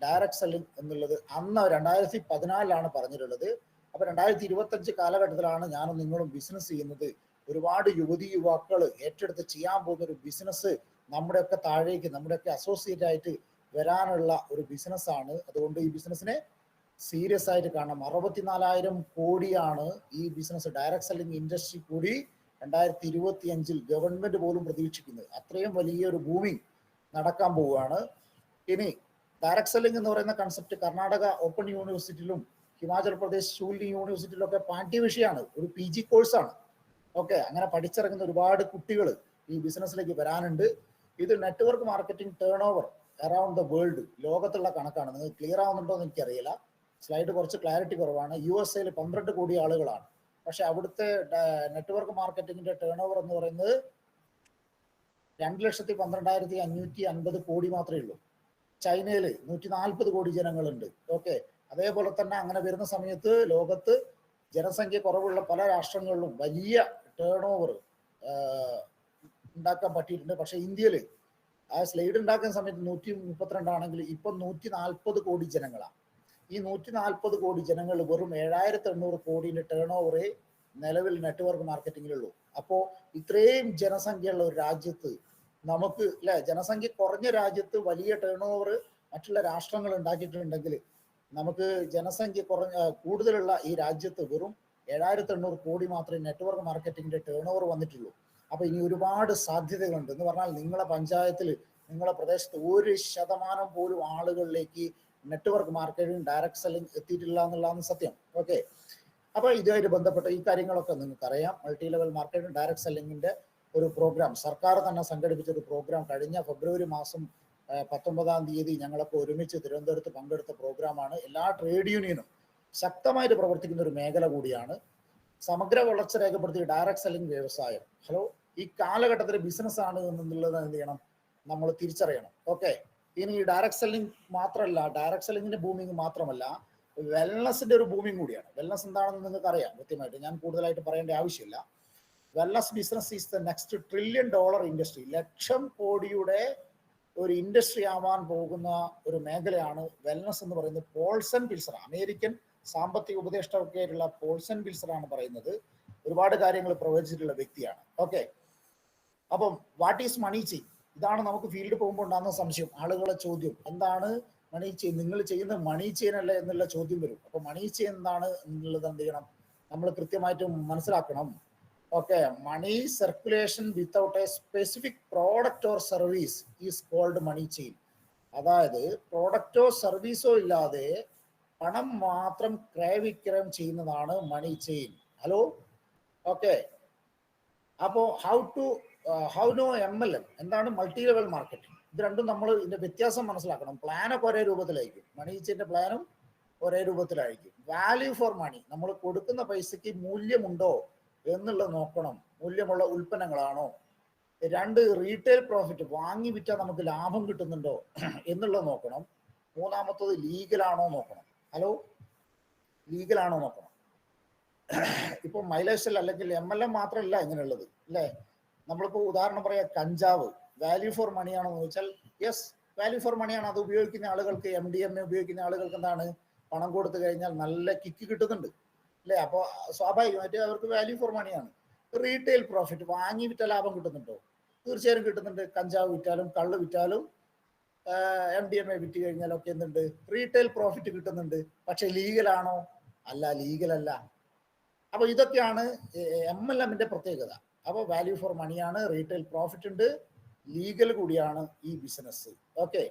Speaker 1: ഡയറക്ട് സെല്ലിംഗ് എന്നുള്ളത്. അന്ന് 2014 പറഞ്ഞിട്ടുള്ളത്. അപ്പൊ 2025 കാലഘട്ടത്തിലാണ് ഞാനും നിങ്ങളും ബിസിനസ് ചെയ്യുന്നത്. ഒരുപാട് യുവതി യുവാക്കൾ ഏറ്റെടുത്ത് ചെയ്യാൻ പോകുന്ന ഒരു ബിസിനസ് നമ്മുടെയൊക്കെ താഴേക്ക്, നമ്മുടെയൊക്കെ അസോസിയേറ്റ് ആയിട്ട് വരാനുള്ള ഒരു ബിസിനസ്സാണ്. അതുകൊണ്ട് ഈ ബിസിനസ്സിനെ സീരിയസ് ആയിട്ട് കാണണം. 64,000 കോടിയാണ് ഈ ബിസിനസ് ഡയറക്ട് സെല്ലിംഗ് ഇൻഡസ്ട്രി കൂടി 2025 ഗവൺമെന്റ് പോലും പ്രതീക്ഷിക്കുന്നത്. അത്രയും വലിയൊരു ബൂമിങ് നടക്കാൻ പോവുകയാണ്. ഇനി ഡയറക്ട് സെല്ലിംഗ് എന്ന് പറയുന്ന കൺസെപ്റ്റ് കർണാടക ഓപ്പൺ യൂണിവേഴ്സിറ്റിയിലും ഹിമാചൽ പ്രദേശ് ഷൂലി യൂണിവേഴ്സിറ്റിയിലും ഒക്കെ പാഠ്യ വിഷയമാണ്, ഒരു PG കോഴ്സാണ്. ഓക്കെ, അങ്ങനെ പഠിച്ചിറങ്ങുന്ന ഒരുപാട് കുട്ടികൾ ഈ ബിസിനസ്സിലേക്ക് വരാനുണ്ട്. ഇത് network marketing turn over around the world, ലോകത്തുള്ള കണക്കാണ്. നിങ്ങൾക്ക് ക്ലിയർ ആവുന്നുണ്ടോ എന്ന് എനിക്കറിയില്ല, സ്ലൈഡ് കുറച്ച് ക്ലാരിറ്റി കുറവാണ്. USA 12 കോടി ആളുകളാണ്, പക്ഷെ അവിടുത്തെ നെറ്റ്വർക്ക് മാർക്കറ്റിംഗിന്റെ ടേൺ ഓവർ എന്ന് പറയുന്നത് 2,12,550 കോടി മാത്രമേ ഉള്ളൂ. ചൈനയിൽ 140 കോടി ജനങ്ങളുണ്ട്. ഓക്കെ, അതേപോലെ തന്നെ അങ്ങനെ വരുന്ന സമയത്ത് ലോകത്ത് ജനസംഖ്യ കുറവുള്ള പല രാഷ്ട്രങ്ങളിലും വലിയ ടേൺ ഓവർ ഉണ്ടാക്കാൻ പറ്റിയിട്ടുണ്ട്. പക്ഷെ ഇന്ത്യയിൽ ആ സ്ലൈഡ് ഉണ്ടാക്കുന്ന സമയത്ത് 132 ആണെങ്കിൽ ഇപ്പം 140 കോടി ജനങ്ങളാണ്. ഈ 140 കോടി ജനങ്ങൾ വെറും 7,800 കോടിയുടെ ടേൺ ഓവറേ നിലവിൽ നെറ്റ്വർക്ക് മാർക്കറ്റിങ്ങിലുള്ളൂ. അപ്പോൾ ഇത്രയും ജനസംഖ്യയുള്ള ഒരു രാജ്യത്ത് നമുക്ക് അല്ലെ, ജനസംഖ്യ കുറഞ്ഞ രാജ്യത്ത് വലിയ ടേൺ ഓവർ മറ്റുള്ള രാഷ്ട്രങ്ങൾ ഉണ്ടാക്കിയിട്ടുണ്ടെങ്കിൽ നമുക്ക് ജനസംഖ്യ കൂടുതലുള്ള ഈ രാജ്യത്ത് വെറും 7,800 കോടി മാത്രമേ നെറ്റ്വർക്ക് മാർക്കറ്റിംഗിന്റെ ടേൺ ഓവർ വന്നിട്ടുള്ളൂ. അപ്പൊ ഇനി ഒരുപാട് സാധ്യതകളുണ്ട്. എന്ന് പറഞ്ഞാൽ നിങ്ങളെ പഞ്ചായത്തിൽ, നിങ്ങളെ പ്രദേശത്ത് 1% പോലും ആളുകളിലേക്ക് നെറ്റ്വർക്ക് മാർക്കറ്റിംഗ് ഡയറക്ട് സെല്ലിംഗ് എത്തിയിട്ടില്ല എന്നുള്ളതാണ് സത്യം. ഓക്കെ, അപ്പൊ ഇതുമായിട്ട് ബന്ധപ്പെട്ട ഈ കാര്യങ്ങളൊക്കെ നിങ്ങൾക്കറിയാം. മൾട്ടി ലെവൽ മാർക്കറ്റിംഗ് ഡയറക്ട് സെല്ലിംഗിന്റെ ഒരു പ്രോഗ്രാം സർക്കാർ തന്നെ സംഘടിപ്പിച്ച ഒരു പ്രോഗ്രാം കഴിഞ്ഞ ഫെബ്രുവരി മാസം 19-ാം തീയതി ഞങ്ങളൊക്കെ ഒരുമിച്ച് തിരുവനന്തപുരത്ത് പങ്കെടുത്ത പ്രോഗ്രാമാണ്. എല്ലാ ട്രേഡ് യൂണിയനും ശക്തമായിട്ട് പ്രവർത്തിക്കുന്ന ഒരു മേഖല കൂടിയാണ്. സമഗ്ര വളർച്ച രേഖപ്പെടുത്തിയ ഡയറക്ട് സെല്ലിംഗ് വ്യവസായം. ഹലോ, ഈ കാലഘട്ടത്തിൽ ബിസിനസ് ആണ് എന്നുള്ളത് എന്ത് ചെയ്യണം, നമ്മൾ തിരിച്ചറിയണം. ഓക്കെ, ഇനി ഈ ഡയറക്ട് സെല്ലിംഗ് മാത്രമല്ല, ഡയറക്ട് സെല്ലിംഗിന്റെ ബൂമിങ് മാത്രമല്ല, വെൽനസിന്റെ ഒരു ബൂമിങ് കൂടിയാണ്. വെൽനസ് എന്താണെന്ന് നിങ്ങൾക്ക് അറിയാം കൃത്യമായിട്ട്, ഞാൻ കൂടുതലായിട്ട് പറയേണ്ട ആവശ്യമില്ല. Wellness business is the next $1 trillion industry. 1,00,000 കോടിയുടെ ഒരു ഇൻഡസ്ട്രി ആവാൻ പോകുന്ന ഒരു മേഖലയാണ് വെൽനസ് എന്ന് പറയുന്നത്. പോൾസൺ പിൽസർ, അമേരിക്കൻ സാമ്പത്തിക ഉപദേഷ്ടാവായിട്ടുള്ള പോൾസൺ പിൽസർ ആണ് പറയുന്നത്. ഒരുപാട് കാര്യങ്ങൾ പ്രവചിച്ചിട്ടുള്ള വ്യക്തിയാണ്. ഓക്കെ, അപ്പം വാട്ട് ഈസ് മണി ചെയിൻ? ഇതാണ് നമുക്ക് ഫീൽഡ് പോകുമ്പോൾ ഉണ്ടാകുന്ന സംശയം. ആളുകളെ ചോദ്യം എന്താണ് മണി ചെയിൻ, നിങ്ങൾ ചെയ്യുന്ന മണി ചെയിൻ അല്ലേ എന്നുള്ള ചോദ്യം വരും. അപ്പൊ മണി ചെയിൻ എന്താണ് എന്നുള്ളത് എന്ത് ചെയ്യണം, നമ്മൾ കൃത്യമായിട്ട് മനസ്സിലാക്കണം. Okay, money circulation without a specific product or service is called money chain. അതായത് പ്രോഡക്റ്റോ സർവീസോ ഇല്ലാതെ പണം മാത്രം ക്രയവിക്രയം ചെയ്യുന്നതാണ് മണി ചെയിൻ. Hello, okay. അപ്പോൾ ഹൗ നോ MLM, എന്താണ് മൾട്ടി ലെവൽ മാർക്കറ്റിംഗ്? ഇത് രണ്ടും നമ്മൾ ഇതിന്റെ വ്യത്യാസം മനസ്സിലാക്കണം. പ്ലാനൊക്കെ ഒരേ രൂപത്തിലായിരിക്കും, മണി ചെയിൻ്റെ പ്ലാനും ഒരേ രൂപത്തിലായിരിക്കും. വാല്യൂ ഫോർ മണി, നമ്മൾ കൊടുക്കുന്ന പൈസക്ക് മൂല്യമുണ്ടോ എന്നുള്ളത് നോക്കണം. മൂല്യമുള്ള ഉൽപ്പന്നങ്ങളാണോ? 2, റീറ്റെയിൽ പ്രോഫിറ്റ്, വാങ്ങി വിറ്റാൽ നമുക്ക് ലാഭം കിട്ടുന്നുണ്ടോ എന്നുള്ളത് നോക്കണം. 3-മത്തത് ലീഗലാണോ നോക്കണം. ഹലോ, ലീഗലാണോ നോക്കണം. ഇപ്പൊ മൈലേഴ്സിൽ അല്ലെങ്കിൽ MLM മാത്രമല്ല ഇങ്ങനെയുള്ളത് അല്ലേ. നമ്മളിപ്പോൾ ഉദാഹരണം പറയാം, കഞ്ചാവ് വാല്യൂ ഫോർ മണിയാണോ എന്ന് ചോദിച്ചാൽ യെസ്, വാല്യൂ ഫോർ മണിയാണ്. അത് ഉപയോഗിക്കുന്ന ആളുകൾക്ക്, MDMA ഉപയോഗിക്കുന്ന ആളുകൾക്ക് എന്താണ്, പണം കൊടുത്തു കഴിഞ്ഞാൽ നല്ല കിക്ക് കിട്ടുന്നുണ്ട് അല്ലേ. അപ്പോൾ സ്വാഭാവികമായിട്ട് അവർക്ക് വാല്യൂ ഫോർ മണിയാണ്. റീറ്റെയിൽ പ്രോഫിറ്റ്, വാങ്ങി വിറ്റാൽ ലാഭം കിട്ടുന്നുണ്ടോ? തീർച്ചയായും കിട്ടുന്നുണ്ട്. കഞ്ചാവ് വിറ്റാലും കള്ള് വിറ്റാലും MDMA വിറ്റ് കഴിഞ്ഞാലൊക്കെ എന്തുണ്ട്, റീറ്റെയിൽ പ്രോഫിറ്റ് കിട്ടുന്നുണ്ട്. പക്ഷെ ലീഗലാണോ? അല്ല, ലീഗലല്ല. അപ്പൊ ഇതൊക്കെയാണ് MLM-ന്റെ പ്രത്യേകത. അപ്പോൾ വാല്യൂ ഫോർ മണിയാണ്, റീറ്റെയിൽ പ്രോഫിറ്റ് ഉണ്ട്, ലീഗൽ കൂടിയാണ് ഈ business. Okay,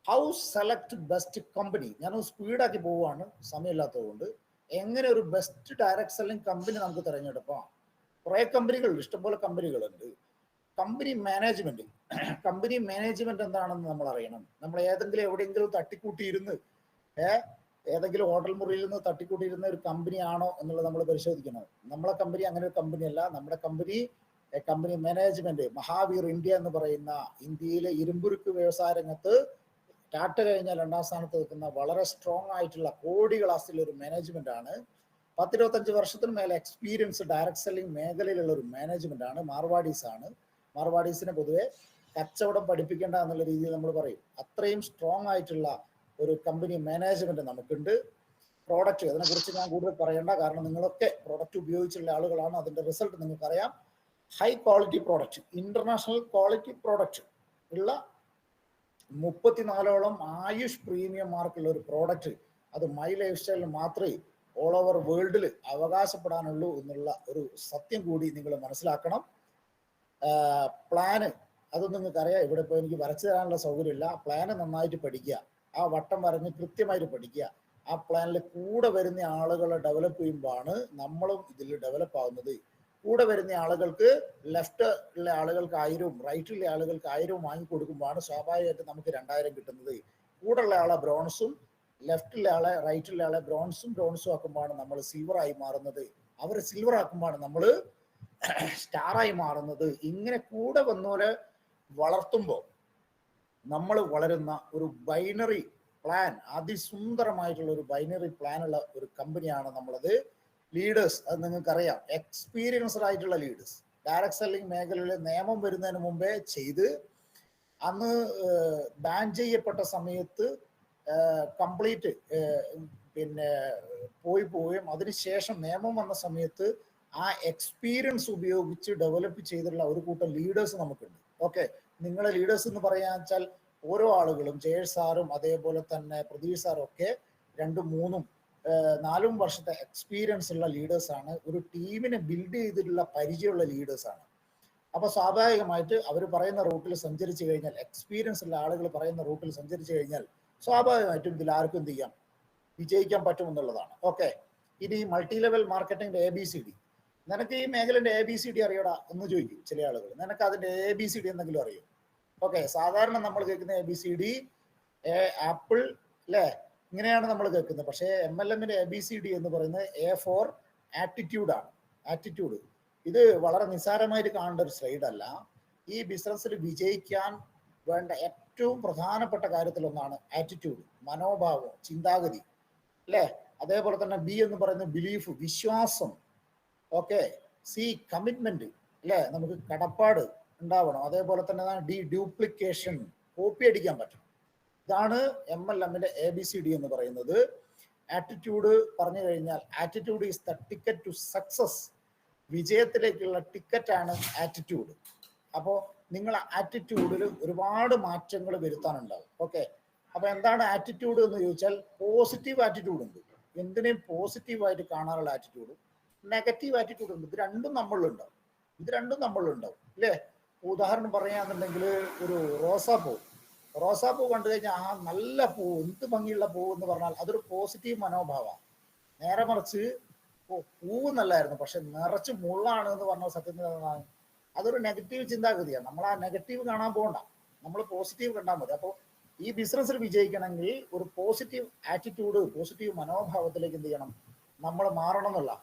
Speaker 1: how select best company? ഞാൻ സ്പീഡാക്കി പോവുകയാണ് സമയമില്ലാത്തതുകൊണ്ട്. എങ്ങനെ ഒരു ബെസ്റ്റ് ഡയറക്ട് സെല്ലിംഗ് കമ്പനി നമുക്ക് തിരഞ്ഞെടുക്കാം? കുറേ കമ്പനികളുണ്ട്, ഇഷ്ടംപോലെ കമ്പനികളുണ്ട്. കമ്പനി മാനേജ്മെന്റ്, കമ്പനി മാനേജ്മെന്റ് എന്താണെന്ന് നമ്മൾ അറിയണം. നമ്മൾ ഏതെങ്കിലും എവിടെയെങ്കിലും തട്ടിക്കൂട്ടിയിരുന്ന് ഏതെങ്കിലും ഹോട്ടൽ മുറിയിൽ നിന്ന് തട്ടിക്കൂട്ടിയിരുന്ന ഒരു കമ്പനിയാണോ എന്നുള്ളത് നമ്മൾ പരിശോധിക്കണം. നമ്മളെ കമ്പനി അങ്ങനെ ഒരു കമ്പനിയല്ല. നമ്മുടെ കമ്പനി മാനേജ്മെന്റ്, മഹാവീർ ഇന്ത്യ എന്ന് പറയുന്ന ഇന്ത്യയിലെ ഇരുമ്പുരുക്ക് വ്യവസായ രംഗത്ത് ടാറ്റ കഴിഞ്ഞാൽ 2ാം സ്ഥാനത്ത് നിൽക്കുന്ന വളരെ സ്ട്രോങ് ആയിട്ടുള്ള കോടികൾ ആസ്തിയുള്ള ഒരു മാനേജ്മെന്റ് ആണ്. 10-25 വർഷത്തിന് മേലെ എക്സ്പീരിയൻസ് ഡയറക്ട് സെല്ലിംഗ് മേഖലയിലുള്ള ഒരു മാനേജ്മെന്റ് ആണ്. മാർവാഡീസ് ആണ്. മാർവാഡീസിനെ പൊതുവെ കച്ചവടം പഠിപ്പിക്കേണ്ട എന്നുള്ള രീതിയിൽ നമ്മൾ പറയും. അത്രയും സ്ട്രോങ് ആയിട്ടുള്ള ഒരു കമ്പനി മാനേജ്മെന്റ് നമുക്കുണ്ട്. പ്രോഡക്റ്റ്, അതിനെക്കുറിച്ച് ഞാൻ കൂടുതൽ പറയേണ്ട, കാരണം നിങ്ങളൊക്കെ പ്രോഡക്റ്റ് ഉപയോഗിച്ചുള്ള ആളുകളാണ്. അതിന്റെ റിസൾട്ട് നിങ്ങൾക്കറിയാം. High quality product, international quality product ഉള്ള 34ഓളം ആയുഷ് പ്രീമിയം മാർക്കുള്ള ഒരു പ്രോഡക്റ്റ്, അത് മൈ ലൈഫ് സ്റ്റൈലിന് മാത്രമേ ഓൾ ഓവർ വേൾഡിൽ അവകാശപ്പെടാനുള്ളൂ എന്നുള്ള ഒരു സത്യം കൂടി നിങ്ങൾ മനസ്സിലാക്കണം. പ്ലാന് അത് നിങ്ങൾക്കറിയാം. ഇവിടെ ഇപ്പോൾ എനിക്ക് വരച്ചു തരാനുള്ള സൗകര്യമില്ല. പ്ലാന് നന്നായിട്ട് പഠിക്കുക, ആ വട്ടം വരഞ്ഞ് കൃത്യമായിട്ട് പഠിക്കുക. ആ പ്ലാനിൽ കൂടെ വരുന്ന ആളുകളെ ഡെവലപ്പ് ചെയ്യുമ്പോഴാണ് നമ്മളും ഇതിൽ ഡെവലപ്പ് ആവുന്നത്. കൂടെ വരുന്ന ആളുകൾക്ക് ലെഫ്റ്റ് ഉള്ള ആളുകൾക്ക് 1000, റൈറ്റിലുള്ള ആളുകൾക്ക് 1000 വാങ്ങിക്കൊടുക്കുമ്പോഴാണ് സ്വാഭാവികമായിട്ട് നമുക്ക് 2000 കിട്ടുന്നത്. കൂടെ ഉള്ള ആളെ ബ്രോൺസും ലെഫ്റ്റിലെ ആളെ റൈറ്റിലെ ആളെ ബ്രോൺസും ആക്കുമ്പോഴാണ് നമ്മൾ സിൽവറായി മാറുന്നത്. അവർ സിൽവർ ആക്കുമ്പോഴാണ് നമ്മൾ സ്റ്റാറായി മാറുന്നത്. ഇങ്ങനെ കൂടെ വന്നോലെ വളർത്തുമ്പോൾ നമ്മൾ വളരുന്ന ഒരു ബൈനറി പ്ലാൻ, അതിസുന്ദരമായിട്ടുള്ള ഒരു ബൈനറി പ്ലാൻ ഉള്ള ഒരു കമ്പനിയാണ് നമ്മളത്. ലീഡേഴ്സ്, അത് നിങ്ങൾക്കറിയാം, എക്സ്പീരിയൻസ്ഡ് ആയിട്ടുള്ള ലീഡേഴ്സ്. ഡയറക്ട് സെല്ലിംഗ് മേഖലയിൽ നിയമം വരുന്നതിന് മുമ്പേ ചെയ്ത്, അന്ന് ബാൻ ചെയ്യപ്പെട്ട സമയത്ത് കംപ്ലീറ്റ് പിന്നെ പോവുകയും അതിനുശേഷം നിയമം വന്ന സമയത്ത് ആ എക്സ്പീരിയൻസ് ഉപയോഗിച്ച് ഡെവലപ്പ് ചെയ്തിട്ടുള്ള ഒരു കൂട്ടം ലീഡേഴ്സ് നമുക്കുണ്ട്. ഓക്കെ, നിങ്ങളെ ലീഡേഴ്സ് എന്ന് പറയാന്ന് വെച്ചാൽ ഓരോ ആളുകളും, ജയേഷ് സാറും അതേപോലെ തന്നെ പ്രതീഷ് സാറും ഒക്കെ 2, 3, 4 വർഷത്തെ എക്സ്പീരിയൻസ് ഉള്ള ലീഡേഴ്സാണ്. ഒരു ടീമിനെ ബിൽഡ് ചെയ്തിട്ടുള്ള പരിചയമുള്ള ലീഡേഴ്സാണ്. അപ്പൊ സ്വാഭാവികമായിട്ട് അവർ പറയുന്ന റൂട്ടിൽ സഞ്ചരിച്ചു കഴിഞ്ഞാൽ, എക്സ്പീരിയൻസ് ഉള്ള ആളുകൾ പറയുന്ന റൂട്ടിൽ സഞ്ചരിച്ചു കഴിഞ്ഞാൽ സ്വാഭാവികമായിട്ടും ഇതിൽ ആർക്കും എന്ത് ചെയ്യാം, വിജയിക്കാൻ പറ്റുമെന്നുള്ളതാണ്. ഓക്കെ, ഇനി മൾട്ടി ലെവൽ മാർക്കറ്റിംഗിന്റെ ABCD. നിനക്ക് ഈ മേഖലന്റെ ABCD അറിയടാ എന്ന് ചോദിക്കും ചില ആളുകൾ. നിനക്ക് അതിന്റെ ABCD എന്തെങ്കിലും അറിയും? ഓക്കെ, സാധാരണ നമ്മൾ കേൾക്കുന്ന ABCD ആപ്പിൾ അല്ലേ, ഇങ്ങനെയാണ് നമ്മൾ കേൾക്കുന്നത്. പക്ഷേ MLMന്റെ ABCD എന്ന് പറയുന്നത് A ഫോർ ആറ്റിറ്റ്യൂഡ് ആണ്. ആറ്റിറ്റ്യൂഡ് ഇത് വളരെ നിസ്സാരമായിട്ട് കാണേണ്ട ഒരു സ്ലൈഡ് അല്ല. ഈ ബിസിനസ്സിൽ വിജയിക്കാൻ വേണ്ട ഏറ്റവും പ്രധാനപ്പെട്ട കാര്യത്തിലൊന്നാണ് ആറ്റിറ്റ്യൂഡ്, മനോഭാവം, ചിന്താഗതി അല്ലേ. അതേപോലെ തന്നെ B എന്ന് പറയുന്നത് ബിലീഫ്, വിശ്വാസം. ഓക്കെ, C കമ്മിറ്റ്മെന്റ് അല്ലേ, നമുക്ക് കടപ്പാട് ഉണ്ടാവണം. അതേപോലെ തന്നെ D ഡ്യൂപ്ലിക്കേഷൻ, കോപ്പി അടിക്കാൻ പറ്റണം. ഇതാണ് MLMന്റെ ABCD എന്ന് പറയുന്നത്. ആറ്റിറ്റ്യൂഡ് പറഞ്ഞു കഴിഞ്ഞാൽ, attitude is the ticket to success. വിജയത്തിലേക്കുള്ള ടിക്കറ്റാണ് ആറ്റിറ്റ്യൂഡ്. അപ്പോൾ നിങ്ങൾ ആറ്റിറ്റ്യൂഡിൽ ഒരുപാട് മാറ്റങ്ങൾ വരുത്താനുണ്ടാവും. ഓക്കെ, അപ്പൊ എന്താണ് ആറ്റിറ്റ്യൂഡ് എന്ന് ചോദിച്ചാൽ, പോസിറ്റീവ് ആറ്റിറ്റ്യൂഡ് ഉണ്ട്. എന്തിനേയും പോസിറ്റീവായിട്ട് കാണാനുള്ള ആറ്റിറ്റ്യൂഡും നെഗറ്റീവ് ആറ്റിറ്റ്യൂഡ് ഉണ്ട്. ഇത് രണ്ടും നമ്മളിലുണ്ടാവും അല്ലേ. ഉദാഹരണം പറയാന്നുണ്ടെങ്കിൽ, ഒരു റോസാപ്പൂ കണ്ടു കഴിഞ്ഞാൽ ആ നല്ല പൂവ്, എന്ത് ഭംഗിയുള്ള പൂവ് എന്ന് പറഞ്ഞാൽ അതൊരു പോസിറ്റീവ് മനോഭാവമാണ്. നേരെ മറിച്ച് പൂവ് നല്ലായിരുന്നു പക്ഷെ നിറച്ച് മുള്ളാണ് എന്ന് പറഞ്ഞാൽ സത്യത്തിൽ അതൊരു നെഗറ്റീവ് ചിന്താഗതിയാണ്. നമ്മൾ ആ നെഗറ്റീവ് കാണാൻ പോകണ്ട, നമ്മൾ പോസിറ്റീവ് കണ്ടാൽ മതി. അപ്പോൾ ഈ ബിസിനസ്സിൽ വിജയിക്കണമെങ്കിൽ ഒരു പോസിറ്റീവ് ആറ്റിറ്റ്യൂഡ്, പോസിറ്റീവ് മനോഭാവത്തിലേക്ക് എന്ത് ചെയ്യണം, നമ്മൾ മാറണം എന്നുള്ള.